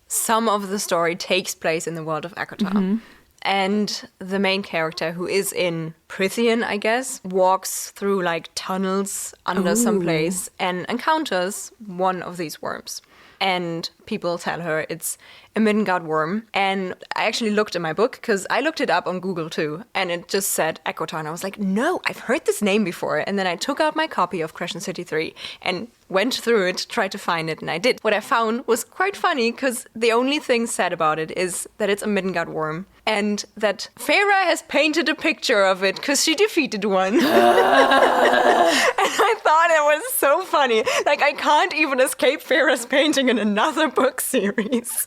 some of the story takes place in the world of ACOTAR. And the main character, who is in Prithian, I guess, walks through like tunnels under some place and encounters one of these worms. And people tell her it's a Midgard worm. And I actually looked in my book, because I looked it up on Google too, and it just said ACOTAR. And I was like, no, I've heard this name before. And then I took out my copy of Crescent City 3 and went through it, tried to find it, and I did. What I found was quite funny, because the only thing said about it is that it's a Midgard worm, and that Feyre has painted a picture of it because she defeated one. And I thought it was so funny. Like, I can't even escape Feyre's painting in another book series.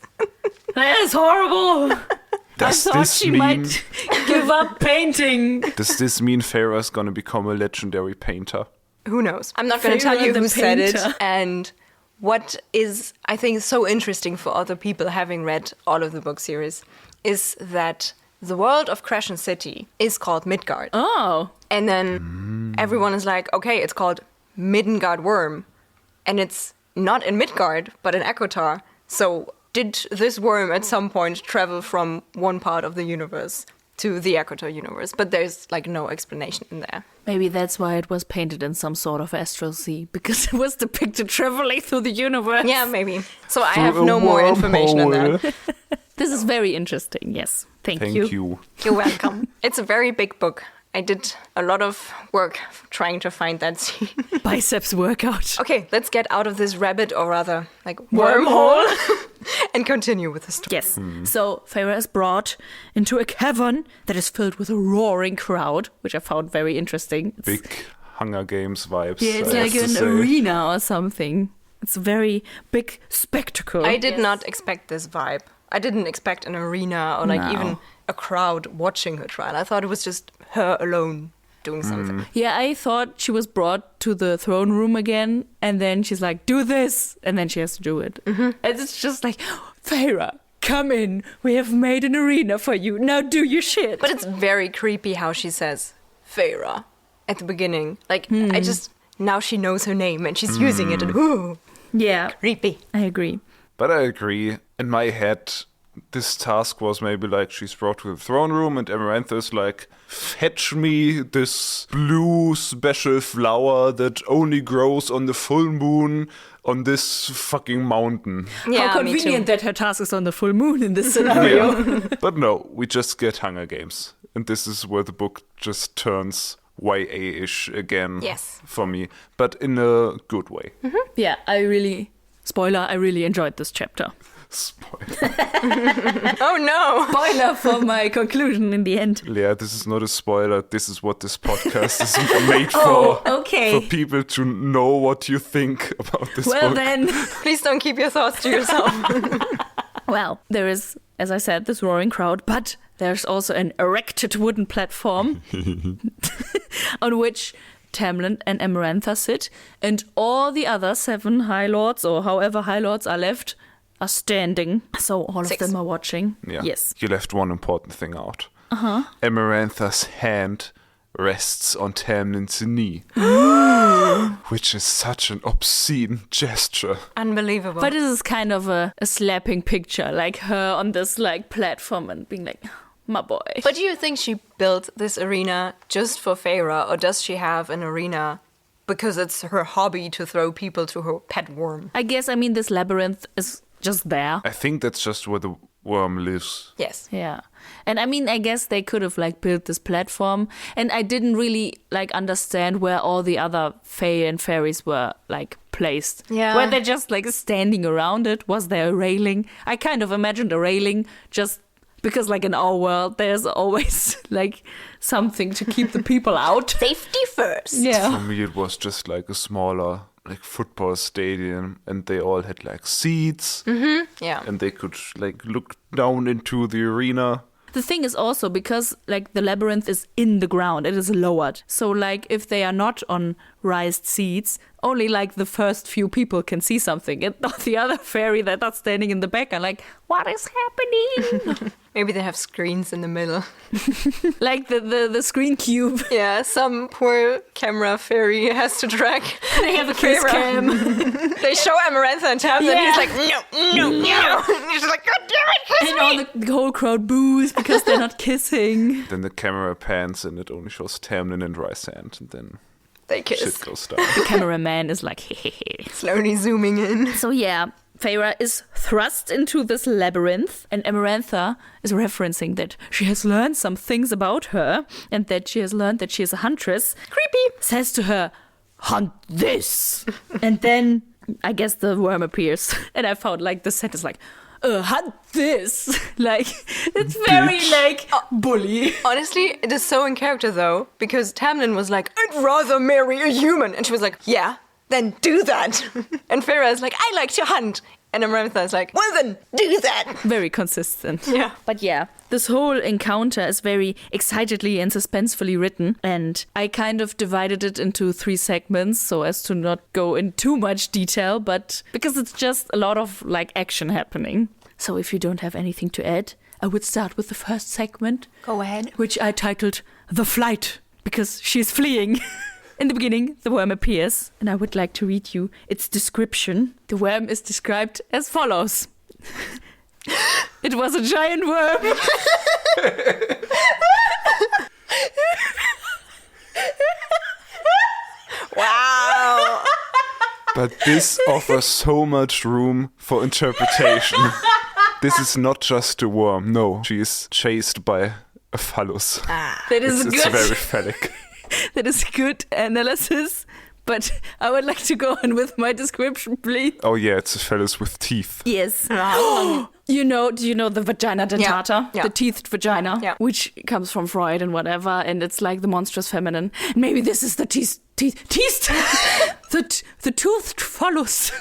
That is horrible. Does I thought this she mean- might give up painting. Does this mean Feyre's gonna become a legendary painter? Who knows? I'm not going to tell Feyre you the who said it. painter. And what is, I think, so interesting for other people having read all of the book series is that the world of Crescent City is called Midgard. Oh. And then everyone is like, okay, it's called Midgard Worm. And it's not in Midgard, but in ACOTAR. So did this worm at some point travel from one part of the universe to the ACOTAR universe? But there's like no explanation in there. Maybe that's why it was painted in some sort of astral sea, because it was depicted traveling through the universe. Yeah, maybe. So I Through have a no more information on wormhole. that. This is very interesting, yes. Thank Thank you. you. You're welcome. It's a very big book. I did a lot of work trying to find that scene. Biceps workout. Okay, let's get out of this rabbit, or rather, like, Wormhole. and continue with the story. Yes. So Feyre is brought into a cavern that is filled with a roaring crowd, which I found very interesting. It's, Big Hunger Games vibes. yeah, it's I like have to an say. arena or something. It's a very big spectacle. I did not expect this vibe. I didn't expect an arena or like No. even a crowd watching her trial. I thought it was just her alone doing something. Yeah, I thought she was brought to the throne room again, and then she's like, do this, and then she has to do it. And it's just like, Feyre, come in. We have made an arena for you. Now do your shit. But it's very creepy how she says Feyre at the beginning. Like, I just, now she knows her name and she's using it, and ooh, yeah, creepy. I agree. But I agree. In my head, this task was maybe like she's brought to the throne room and Amarantha is like, fetch me this blue special flower that only grows on the full moon on this fucking mountain. Yeah, How me too. convenient that her task is on the full moon in this scenario. But no, we just get Hunger Games. And this is where the book just turns YA-ish again Yes. for me. But in a good way. Yeah, I really enjoyed this chapter. Spoiler. Oh no! Spoiler for my conclusion in the end. Lea, this is not a spoiler. This is what this podcast is made for. Okay. For people to know what you think about this Well book. then. Please don't keep your thoughts to yourself. Well, there is, as I said, this roaring crowd, but there's also an erected wooden platform on which Tamlin and Amarantha sit, and all the other 7 High Lords, or however High Lords are left, are standing. So all 6. of them are watching. Yeah. Yes. You left one important thing out. Amarantha's hand rests on Tamlin's knee. Which is such an obscene gesture. Unbelievable. But it is kind of a slapping picture, like her on this like platform and being like, my boy. But do you think she built this arena just for Feyre, or does she have an arena because it's her hobby to throw people to her pet worm? I guess, this labyrinth is just there. I think that's just where the worm lives. Yes. Yeah. And I guess they could have like built this platform, and I didn't really like understand where all the other Fae and fairies were like placed. Yeah. Were they just like standing around it? Was there a railing? I kind of imagined a railing just because like in our world there's always like something to keep the people out. Safety first. Yeah. For me, it was just like a smaller like football stadium, and they all had like seats, Yeah. and they could like look down into the arena. The thing is also because like the labyrinth is in the ground, it is lowered. So like if they are not on raised seats, only like the first few people can see something. And the other fairy that are standing in the back are like, what is happening? Maybe they have screens in the middle. Like the screen cube. Yeah, some poor camera fairy has to track. They have a kiss cam. They show Amarantha and Tamlin, and he's like, no. And he's like, God damn it, kiss And me. all the whole crowd boos because they're not kissing. Then the camera pans and it only shows Tamlin and Rysand, and then They kiss. shit goes down. The cameraman is like, hehehe. Slowly zooming in. So yeah, Feyre is thrust into this labyrinth, and Amarantha is referencing that she has learned some things about her, and that she has learned that she is a huntress. Creepy. Says to her, hunt this. And then I guess the worm appears. And I found like the sentence like, hunt this. Like, it's very Bitch. like bully. Honestly, it is so in character though, because Tamlin was like, I'd rather marry a human. And she was like, yeah, then do that. And Feyre is like, I like to hunt. And Amarantha is like, well then, do that. Very consistent. Yeah. But yeah, this whole encounter is very excitedly and suspensefully written. And I kind of divided it into 3 segments so as to not go in too much detail, but because it's just a lot of like action happening. So if you don't have anything to add, I would start with the first segment. Go ahead. Which I titled The Flight, because she's fleeing. In the beginning, the worm appears, and I would like to read you its description. The worm is described as follows. It was a giant worm. Wow. But this offers so much room for interpretation. This is not just a worm. No, she is chased by a phallus. That is It's good. very phallic. That is good analysis. But I would like to go on with my description, please. Oh yeah, it's a phallus with teeth. Yes. Do you know the vagina dentata? Yeah. The teethed vagina, Yeah. which comes from Freud and whatever, and it's like the monstrous feminine. Maybe this is the teeth, the toothed phallus,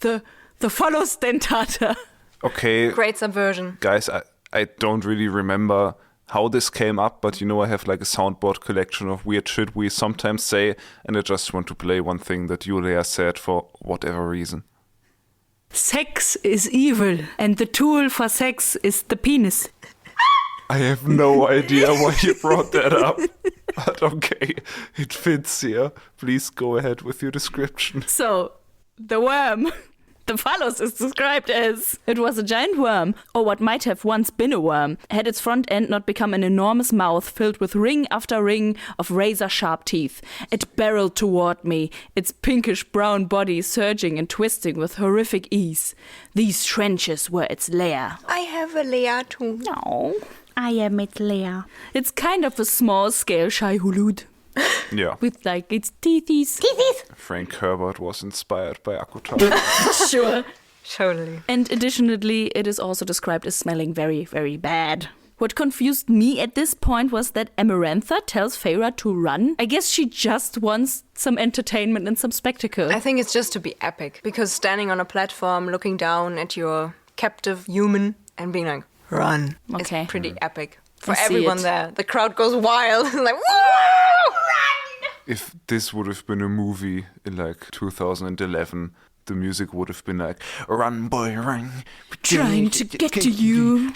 the Phallus Dentata. Okay, Great subversion. guys, I don't really remember how this came up, but I have like a soundboard collection of weird shit we sometimes say, and I just want to play one thing that Julia said for whatever reason. Sex is evil, and the tool for sex is the penis. I have no idea why you brought that up, but okay, it fits here. Please go ahead with your description. So, the worm, the phallus, is described as it was a giant worm, or what might have once been a worm, had its front end not become an enormous mouth filled with ring after ring of razor-sharp teeth. It barreled toward me, its pinkish-brown body surging and twisting with horrific ease. These trenches were its lair. I have a Lea too. No, I am its lair. It's kind of a small-scale Shai Hulud, Yeah, with like its teethies. Frank Herbert was inspired by ACOTAR. Sure. Totally. And additionally, it is also described as smelling very, very bad. What confused me at this point was that Amarantha tells Feyre to run. I guess she just wants some entertainment and some spectacle. I think it's just to be epic, because standing on a platform, looking down at your captive human and being like, run, Okay. is pretty epic. For I see everyone it. there. The crowd goes wild. Like, woo! If this would have been a movie in like 2011, the music would have been like, run boy, run. Trying to get to you.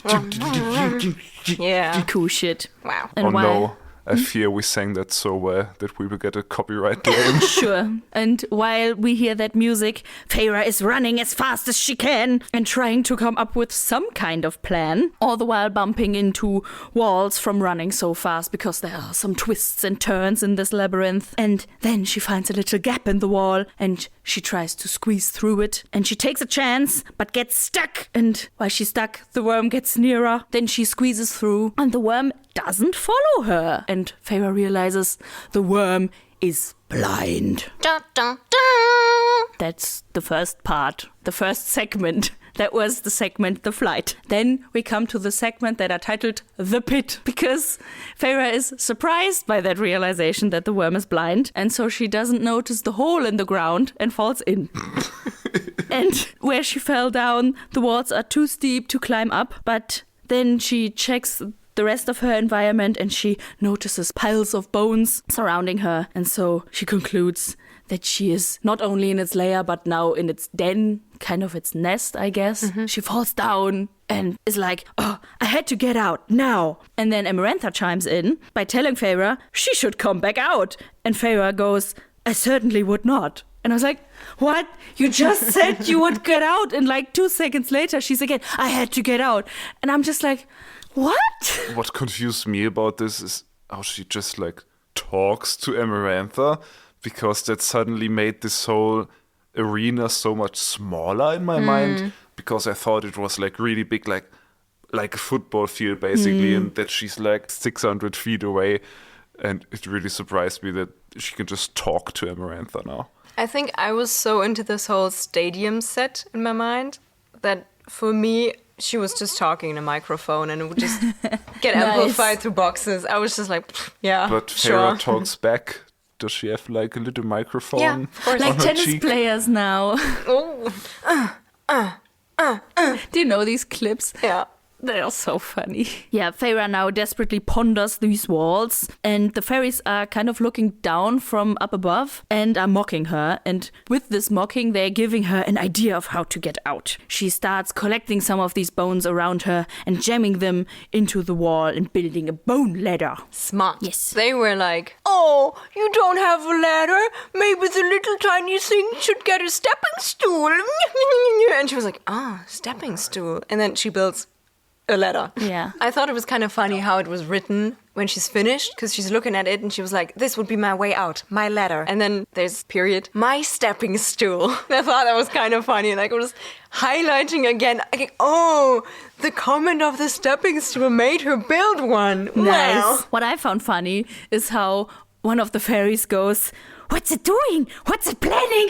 Yeah. Cool shit. Wow. And Oh while no, I fear we sang that so well that we will get a copyright claim. Sure. And while we hear that music, Feyre is running as fast as she can and trying to come up with some kind of plan, all the while bumping into walls from running so fast because there are some twists and turns in this labyrinth. And then she finds a little gap in the wall and she tries to squeeze through it. And she takes a chance but gets stuck. And while she's stuck, the worm gets nearer. Then she squeezes through and the worm doesn't follow her. And Feyre realizes the worm is blind. Dun, dun, dun. That's the first part, the first segment. That was the segment, The Flight. Then we come to the segment that are titled The Pit, because Feyre is surprised by that realization that the worm is blind, and so she doesn't notice the hole in the ground and falls in. And where she fell down, the walls are too steep to climb up, but then she checks the rest of her environment and she notices piles of bones surrounding her, and so she concludes that she is not only in its lair, but now in its den, kind of its nest, I guess. She falls down and is like, oh, I had to get out now. And then Amarantha chimes in by telling Feyre she should come back out. And Feyre goes, I certainly would not. And I was like, what? You just said you would get out. And like 2 seconds later, she's again, I had to get out. And I'm just like, what? What confused me about this is how she just like talks to Amarantha, because that suddenly made this whole arena so much smaller in my mind, because I thought it was like really big, like a football field basically, and that she's like 600 feet away. And it really surprised me that she can just talk to Amarantha now. I think I was so into this whole stadium set in my mind that for me, she was just talking in a microphone and it would just get amplified through boxes. I was just like, yeah, But sure. Feyre talks back. Does she have like a little microphone? Yeah, of course. Like on her tennis cheek? players now. Oh, Do you know these clips? yeah. They're so funny. Yeah, Feyre now desperately ponders these walls, and the fairies are kind of looking down from up above and are mocking her. And with this mocking, they're giving her an idea of how to get out. She starts collecting some of these bones around her and jamming them into the wall and building a bone ladder. Smart. Yes. They were like, oh, you don't have a ladder? Maybe the little tiny thing should get a stepping stool. And she was like, stepping stool. And then she builds a ladder. Yeah. I thought it was kind of funny how it was written when she's finished, because she's looking at it and she was like, this would be my way out, my ladder. And then there's period, my stepping stool. I thought that was kind of funny. Like it was highlighting again, like, oh, the comment of the stepping stool made her build one. Wow. What I found funny is how one of the fairies goes, what's it doing? What's it planning?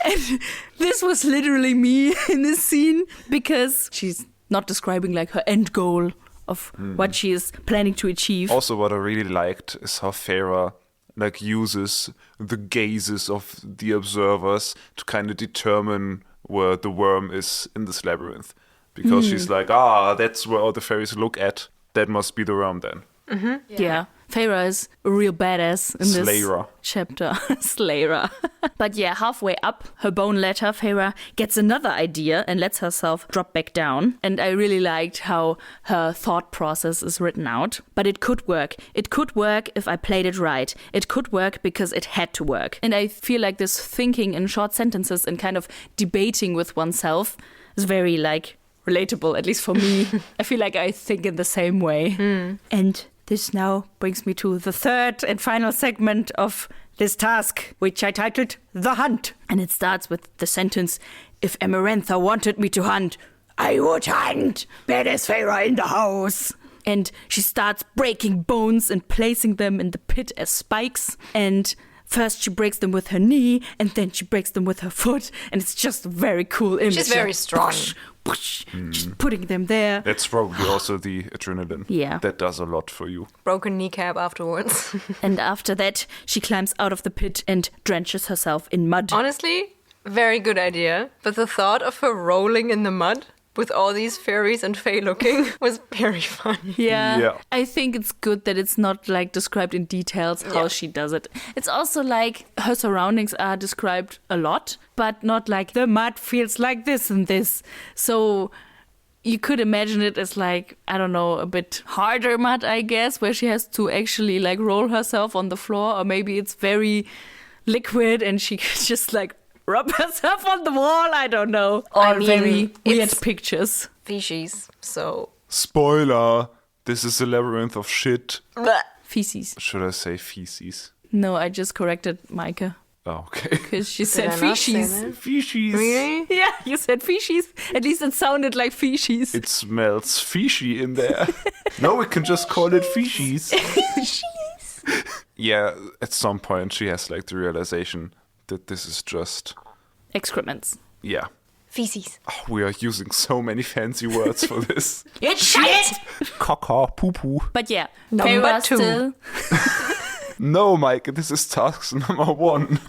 And this was literally me in this scene, because she's not describing like her end goal of what she is planning to achieve. Also, what I really liked is how Feyre like uses the gazes of the observers to kind of determine where the worm is in this labyrinth. Because she's like, that's where all the fairies look at. That must be the worm then. Yeah. Feyre is a real badass in this Slayer. chapter. Slayer. But yeah, halfway up her bone ladder, Feyre gets another idea and lets herself drop back down. And I really liked how her thought process is written out. But it could work. It could work if I played it right. It could work because it had to work. And I feel like this thinking in short sentences and kind of debating with oneself is very like relatable, at least for me. I feel like I think in the same way. And this now brings me to the third and final segment of this task, which I titled The Hunt. And it starts with the sentence, if Amarantha wanted me to hunt, I would hunt. Badass Feyre in the house. And she starts breaking bones and placing them in the pit as spikes. And first she breaks them with her knee, and then she breaks them with her foot. And it's just a very cool image. She's very strong. Just putting them there. That's probably also the adrenaline. Yeah. That does a lot for you. Broken kneecap afterwards. And after that, she climbs out of the pit and drenches herself in mud. Honestly, very good idea. But the thought of her rolling in the mud with all these fairies and fae looking was very funny. Yeah. I think it's good that it's not like described in details how she does it. It's also like her surroundings are described a lot, but not like the mud feels like this and this. So you could imagine it as like, I don't know, a bit harder mud, I guess, where she has to actually like roll herself on the floor, or maybe it's very liquid and she could just like rub herself on the wall. I don't know. All very weird pictures. Feces, so... Spoiler! This is a labyrinth of shit. Blech. Feces. Should I say feces? No, I just corrected Meike. Oh, okay. Because she said I not say feces. that? Feces. Really? Yeah, you said feces. At least it sounded like feces. It smells fishy in there. No, we can just call it feces. Yeah, at some point she has like the realization that this is just... Excrements. Yeah. Feces. Oh, we are using so many fancy words for this. It's shit! Caca, poo-poo. But yeah, Number Feyre 2. still... No, Mike, this is task number 1.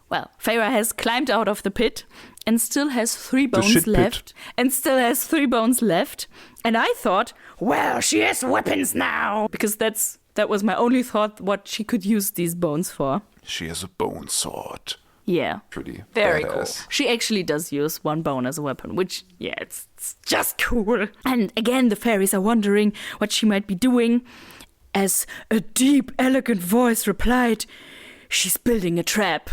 Well, Feyre has climbed out of the pit and still has 3 bones shit pit. left. And still has 3 bones left. And I thought, well, she has weapons now. Because that's That was my only thought, what she could use these bones for. She has a bone sword. Yeah. Pretty Very badass. cool. She actually does use one bone as a weapon, which, yeah, it's just cool. And again, the fairies are wondering what she might be doing, as a deep, elegant voice replied, "She's building a trap.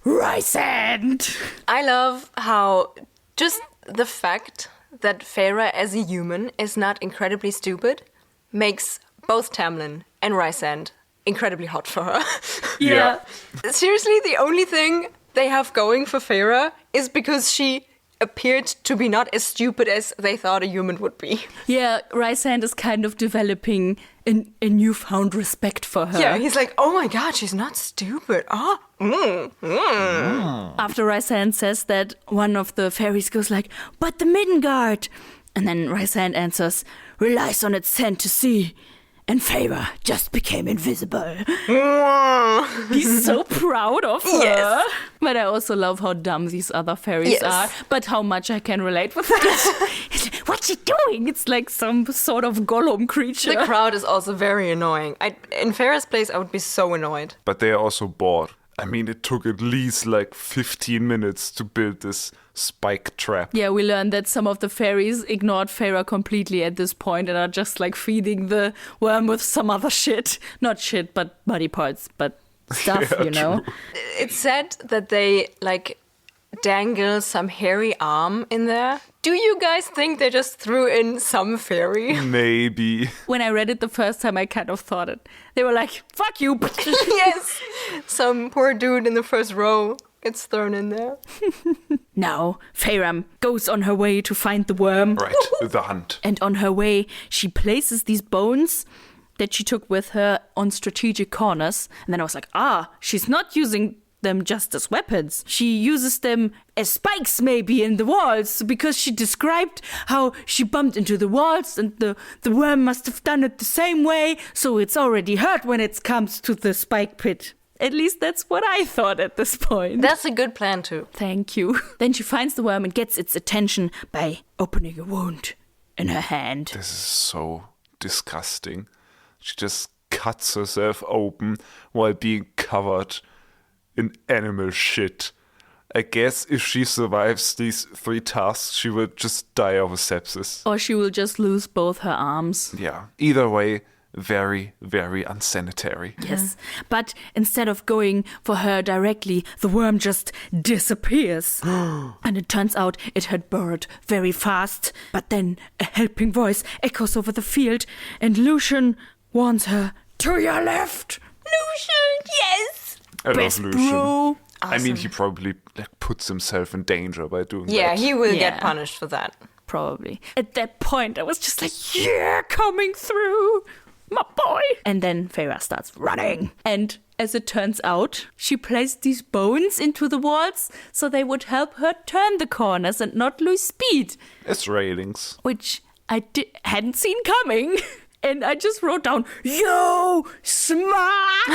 Rysand!" I love how just the fact that Feyre as a human is not incredibly stupid makes both Tamlin and Rysand incredibly hot for her. Yeah. Seriously, the only thing they have going for Feyre is because she appeared to be not as stupid as they thought a human would be. Yeah, Rysand is kind of developing a newfound respect for her. Yeah, he's like, oh my god, she's not stupid. After Rysand says that, one of the fairies goes like, "But the Midgard!" And then Rysand answers, "Relies on its scent to see." And Feyre just became invisible. He's so proud of her. Yes. But I also love how dumb these other fairies Yes. are. But how much I can relate with that. What's she doing? It's like some sort of golem creature. The crowd is also very annoying. In Feyre's place, I would be so annoyed. But they are also bored. I mean, it took at least like 15 minutes to build this spike trap. Yeah, we learned that some of the fairies ignored Feyre completely at this point and are just like feeding the worm with some other shit. Not shit, but body parts, but stuff, Yeah, you know? true. It's said that they, like, dangle some hairy arm in there. Do you guys think they just threw in some fairy? Maybe. When I read it the first time, I kind of thought it. They were like, "Fuck you." Yes! Some poor dude in the first row gets thrown in there. Now, Feyre goes on her way to find the worm. Right, the hunt. And on her way, she places these bones that she took with her on strategic corners. And then I was like, she's not using them just as weapons. She uses them as spikes maybe in the walls, because she described how she bumped into the walls and the worm must have done it the same way, so it's already hurt when it comes to the spike pit. At least that's what I thought at this point. That's a good plan, too. Thank you. Then she finds the worm and gets its attention by opening a wound in her hand. This is so disgusting. She just cuts herself open while being covered in animal shit. I guess if she survives these 3 tasks, she will just die of a sepsis. Or she will just lose both her arms. Yeah. Either way, very, very unsanitary. Yes. But instead of going for her directly, the worm just disappears. And it turns out it had burrowed very fast. But then a helping voice echoes over the field, and Lucian warns her, "To your left!" Lucian, yes! I Best love Lucian. bro. I mean, he probably puts himself in danger by doing Yeah, that. he will Yeah. get punished for that. Probably. At that point, I was just like, yeah, coming through, my boy. And then Feyre starts running. And as it turns out, she placed these bones into the walls so they would help her turn the corners and not lose speed, It's railings. which I hadn't seen coming. And I just wrote down, "Yo, smart!"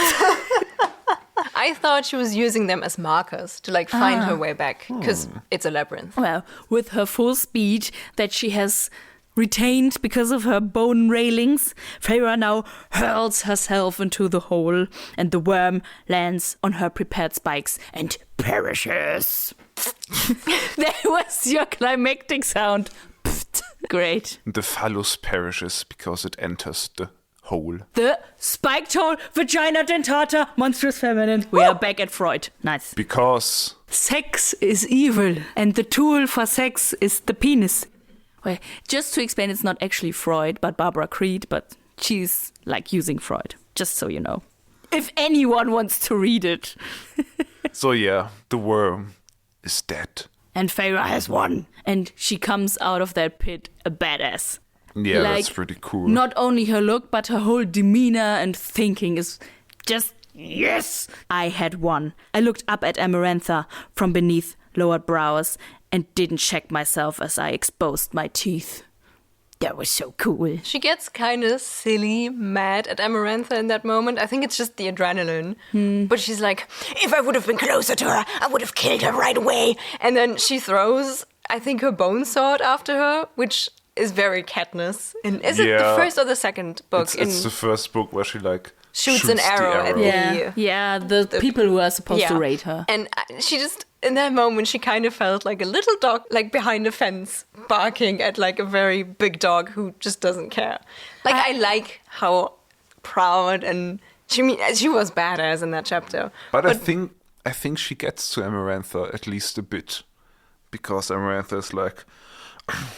I thought she was using them as markers to, like, find her way back, because it's a labyrinth. Well, with her full speed that she has retained because of her bone railings, Feyre now hurls herself into the hole, and the worm lands on her prepared spikes and perishes. That was your climactic sound. Great. The phallus perishes because it enters the hole. The spiked hole, vagina dentata, monstrous feminine. We are back at Freud. Nice. Because Sex is evil, and the tool for sex is the penis. Well, just to explain, it's not actually Freud, but Barbara Creed, but she's like using Freud, just so you know. If anyone wants to read it. so yeah, the worm is dead. And Feyre has won. And she comes out of that pit a badass. Yeah, Like, that's pretty cool. Not only her look, but her whole demeanor and thinking is just, yes, I had won. I looked up at Amarantha from beneath lowered brows and didn't check myself as I exposed my teeth. That was so cool. She gets kind of silly mad at Amarantha in that moment. I think it's just the adrenaline. But she's like, if I would have been closer to her, I would have killed her right away. And then she throws, I think, her bone sword after her, which is very Katniss. And is it the first or the second book? It's the first book where she like shoots an arrow at the people who are supposed to raid her. And she just, in that moment, she kind of felt like a little dog, like behind a fence, barking at like a very big dog who just doesn't care. Like, I like how proud and she was badass in that chapter. But I think she gets to Amarantha at least a bit, because Amarantha is like,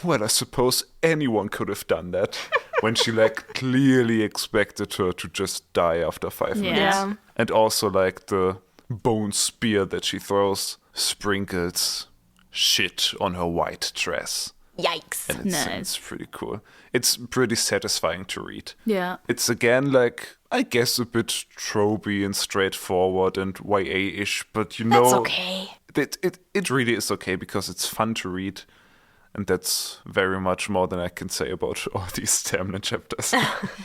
well, I suppose anyone could have done that. When she like clearly expected her to just die after 5 minutes. Yeah. And also like the bone spear that she throws sprinkles shit on her white dress. Yikes. And it's pretty cool. It's pretty satisfying to read. Yeah. It's again like, I guess, a bit tropey and straightforward and YA-ish, but you know... That's okay. It really is okay because it's fun to read. And that's very much more than I can say about all these Tamlin chapters.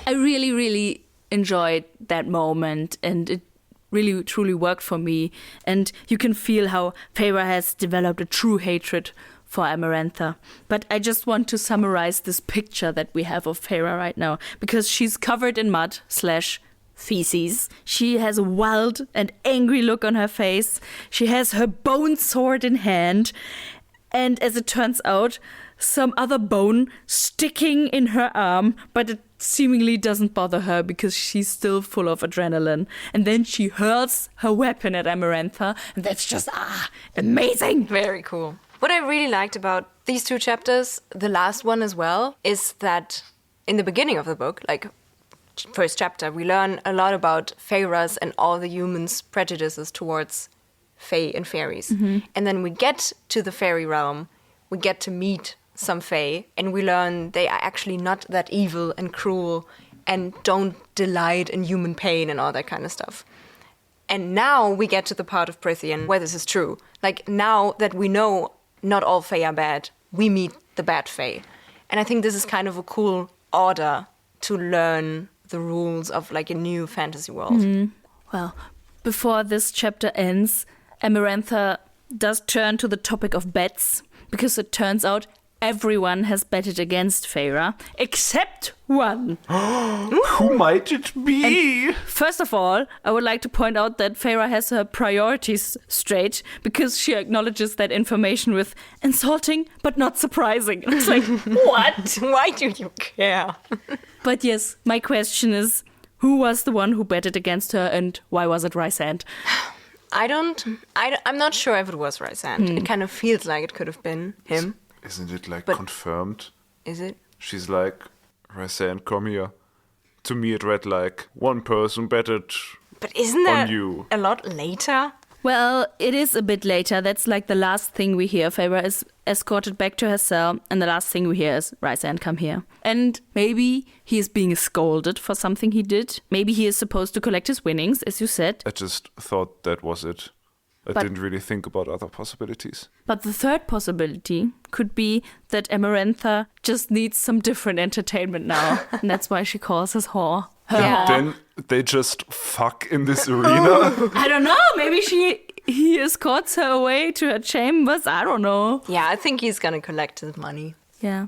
I really, really enjoyed that moment, and it really, truly worked for me. And you can feel how Feyre has developed a true hatred for Amarantha. But I just want to summarize this picture that we have of Feyre right now, because she's covered in mud / feces. She has a wild and angry look on her face. She has her bone sword in hand. And as it turns out, some other bone sticking in her arm, but it seemingly doesn't bother her because she's still full of adrenaline. And then she hurls her weapon at Amarantha, and that's just, amazing! Very cool. What I really liked about these two chapters, the last one as well, is that in the beginning of the book, like first chapter, we learn a lot about Feyre's and all the humans' prejudices towards Fae and fairies. Mm-hmm. And then we get to the fairy realm, we get to meet some Fae, and we learn they are actually not that evil and cruel and don't delight in human pain and all that kind of stuff. And now we get to the part of Prithian where this is true. Like, now that we know not all Fae are bad, we meet the bad Fae. And I think this is kind of a cool order to learn the rules of like a new fantasy world. Mm-hmm. Well, before this chapter ends, Amarantha does turn to the topic of bets, because it turns out everyone has betted against Feyre, except one. Who might it be? And first of all, I would like to point out that Feyre has her priorities straight, because she acknowledges that information with insulting but not surprising. It's like, what? Why do you care? But yes, my question is, who was the one who betted against her, and why was it Rysand? I'm not sure if it was Rysand. It kind of feels like it could have been him. Isn't it like confirmed? Is it? She's like, Rysand, come here. To me it read like, one person betted But isn't that you. A lot later? Well, it is a bit later. That's like the last thing we hear. Feyre is escorted back to her cell, and the last thing we hear is, Rysand, come here. And maybe he is being scolded for something he did. Maybe he is supposed to collect his winnings, as you said. I just thought that was it. I didn't really think about other possibilities. But the third possibility could be that Amarantha just needs some different entertainment now. And that's why she calls us whore. Yeah. Then they just fuck in this arena. I don't know. Maybe he escorts her away to her chambers. I don't know. Yeah, I think he's gonna collect his money. Yeah.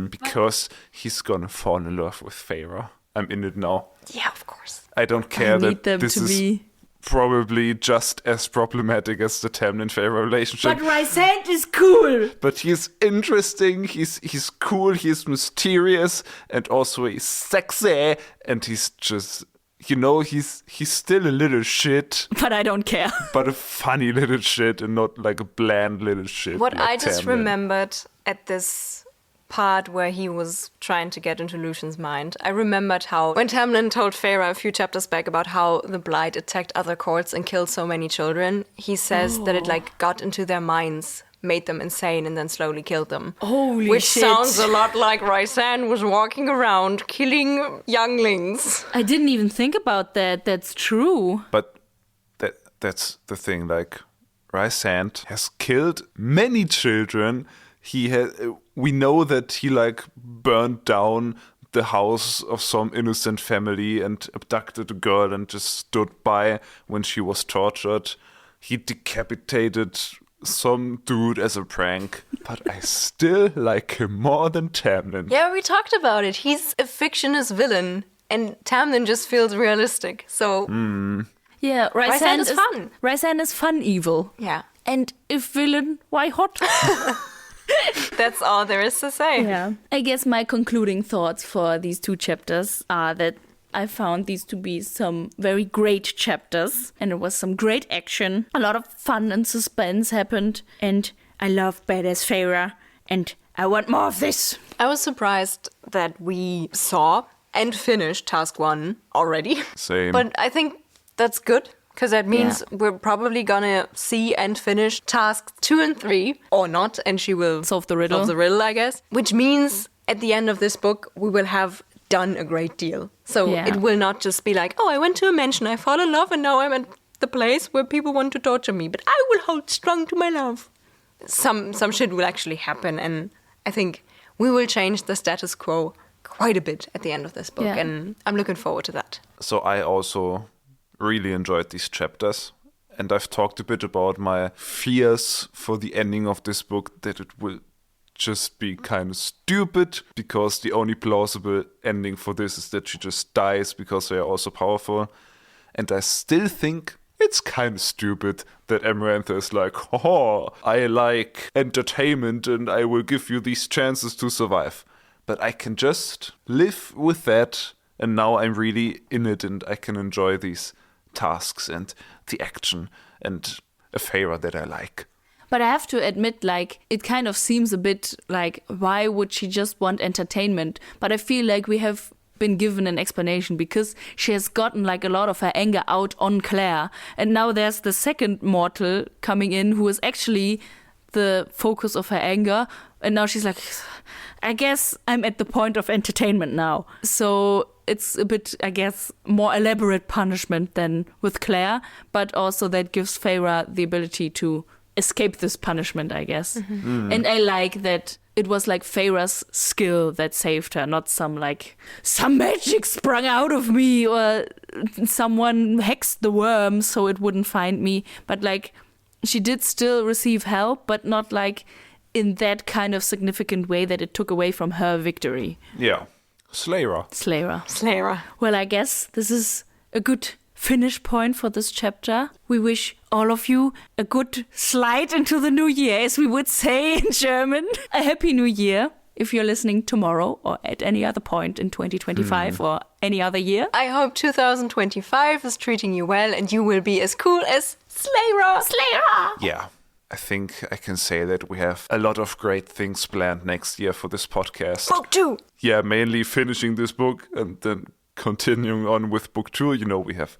Because he's gonna fall in love with Feyre. I'm in it now. Yeah, of course. I don't care that this is be probably just as problematic as the Tamlin Feyre relationship. But Rysand is cool. But he's interesting, he's cool, he's mysterious, and also he's sexy, and he's just, you know, he's still a little shit. But I don't care. But a funny little shit and not like a bland little shit. What like I just Tamlin. remembered at this part where he was trying to get into Lucian's mind, I remembered how when Tamlin told Feyre a few chapters back about how the Blight attacked other courts and killed so many children, he says that it like got into their minds, made them insane, and then slowly killed them. Holy Which shit. sounds a lot like Rysand was walking around killing younglings. I didn't even think about that. That's true. But that's the thing, like, Rysand has killed many children. We know that he like burned down the house of some innocent family and abducted a girl and just stood by when she was tortured. He decapitated some dude as a prank, but I still like him more than Tamlin. Yeah, we talked about it. He's a fictionist villain, and Tamlin just feels realistic. So Yeah, Rysand is fun. Rysand is fun evil. yeah, And if villain, why hot? that's all there is to say. Yeah. I guess my concluding thoughts for these 2 chapters are that I found these to be some very great chapters, and it was some great action. A lot of fun and suspense happened, and I love badass Feyre, and I want more of this. I was surprised that we saw and finished task 1 already. Same. But I think that's good, because that means we're probably gonna see and finish tasks 2 and 3, or not, and she will Solve the riddle. Solve the riddle, I guess. Which means at the end of this book, we will have done a great deal. So it will not just be like, oh, I went to a mansion, I fell in love, and now I'm at the place where people want to torture me, but I will hold strong to my love. Some shit will actually happen, and I think we will change the status quo quite a bit at the end of this book, and I'm looking forward to that. So I also really enjoyed these chapters, and I've talked a bit about my fears for the ending of this book, that it will just be kind of stupid, because the only plausible ending for this is that she just dies because they are all so powerful. And I still think it's kind of stupid that Amarantha is like, oh, I like entertainment and I will give you these chances to survive. But I can just live with that, and now I'm really in it, and I can enjoy these tasks and the action and a Feyre that I like. But I have to admit, like, it kind of seems a bit like, why would she just want entertainment? But I feel like we have been given an explanation, because she has gotten like a lot of her anger out on Claire. And now there's the second mortal coming in who is actually the focus of her anger. And now she's like, I guess I'm at the point of entertainment now. So it's a bit, I guess, more elaborate punishment than with Claire. But also that gives Feyre the ability to escape this punishment, I guess. And I like that it was like Feyre's skill that saved her, not some magic sprung out of me, or someone hexed the worm so it wouldn't find me. But like, she did still receive help, but not like in that kind of significant way that it took away from her victory. Yeah. Slayer. Well, I guess this is a good finish point for this chapter. We wish all of you a good slide into the new year, as we would say in German. A happy new year if you're listening tomorrow or at any other point in 2025 or any other year. I hope 2025 is treating you well and you will be as cool as Slayer. Yeah. I think I can say that we have a lot of great things planned next year for this podcast. Book 2. Yeah, mainly finishing this book and then continuing on with book 2. You know, we have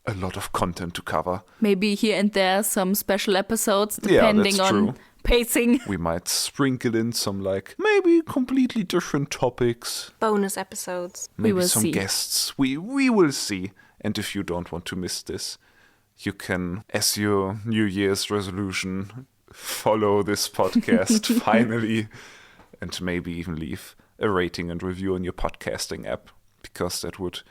a lot of content to cover. Maybe here and there some special episodes, depending on pacing. We might sprinkle in some maybe completely different topics. Bonus episodes. Maybe we will some see. Guests. We will see. And if you don't want to miss this, you can, as your New Year's resolution, follow this podcast finally, and maybe even leave a rating and review on your podcasting app, because that would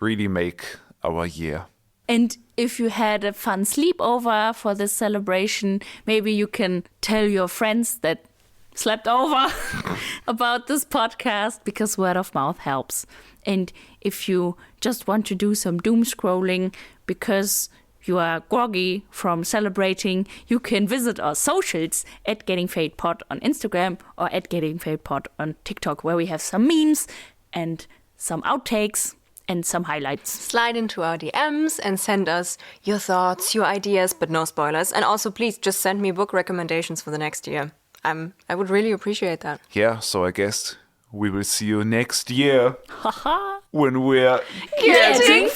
really make our year. And if you had a fun sleepover for this celebration, maybe you can tell your friends that slept over about this podcast, because word of mouth helps. And if you just want to do some doom scrolling because you are groggy from celebrating, you can visit our socials at GettingFadePod on Instagram or at GettingFadePod on TikTok, where we have some memes and some outtakes and some highlights. Slide into our DMs and send us your thoughts, your ideas, but no spoilers. And also, please just send me book recommendations for the next year. I would really appreciate that. Yeah, so I guess we will see you next year when we're Getting